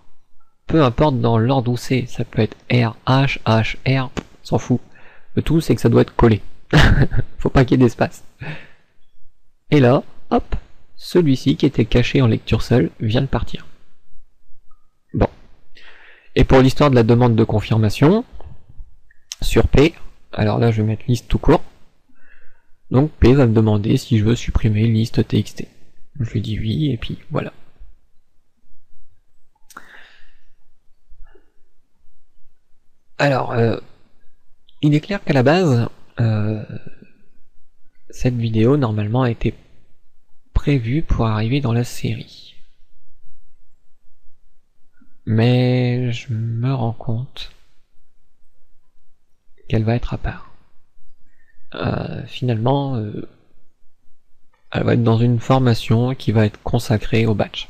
Peu importe dans l'ordre où c'est, ça peut être R, H, H, R, s'en fout. Le tout c'est que ça doit être collé. Faut pas qu'il y ait d'espace. Et là, hop, celui-ci qui était caché en lecture seule vient de partir. Bon. Et pour l'histoire de la demande de confirmation, sur P, alors là je vais mettre liste tout court, donc P va me demander si je veux supprimer liste.txt. Je lui dis oui, et puis voilà. Alors, il est clair qu'à la base, cette vidéo normalement a été prévue pour arriver dans la série. Mais je me rends compte qu'elle va être à part. Finalement, elle va être dans une formation qui va être consacrée au batch.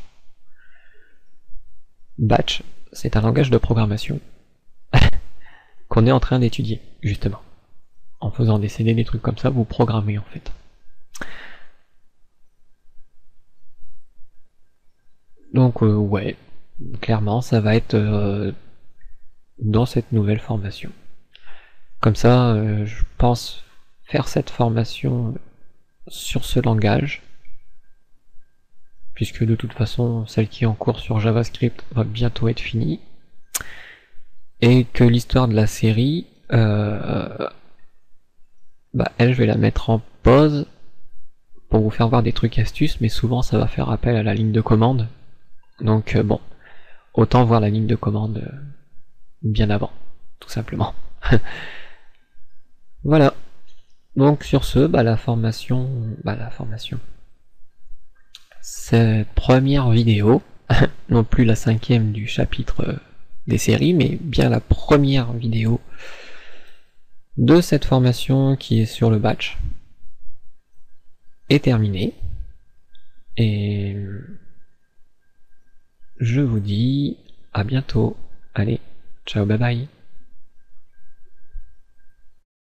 Batch, c'est un langage de programmation qu'on est en train d'étudier, justement. En faisant des CD, des trucs comme ça, vous programmez en fait. Donc ouais, clairement ça va être dans cette nouvelle formation. Comme ça, je pense faire cette formation sur ce langage, puisque de toute façon celle qui est en cours sur JavaScript va bientôt être finie, et que l'histoire de la série, elle je vais la mettre en pause pour vous faire voir des trucs astuces, mais souvent ça va faire appel à la ligne de commande, donc bon, autant voir la ligne de commande bien avant, tout simplement. Voilà. Donc sur ce, la formation, cette première vidéo, non plus la 5e du chapitre des séries, mais bien la première vidéo de cette formation qui est sur le batch, est terminée. Et je vous dis à bientôt. Allez, ciao, bye bye.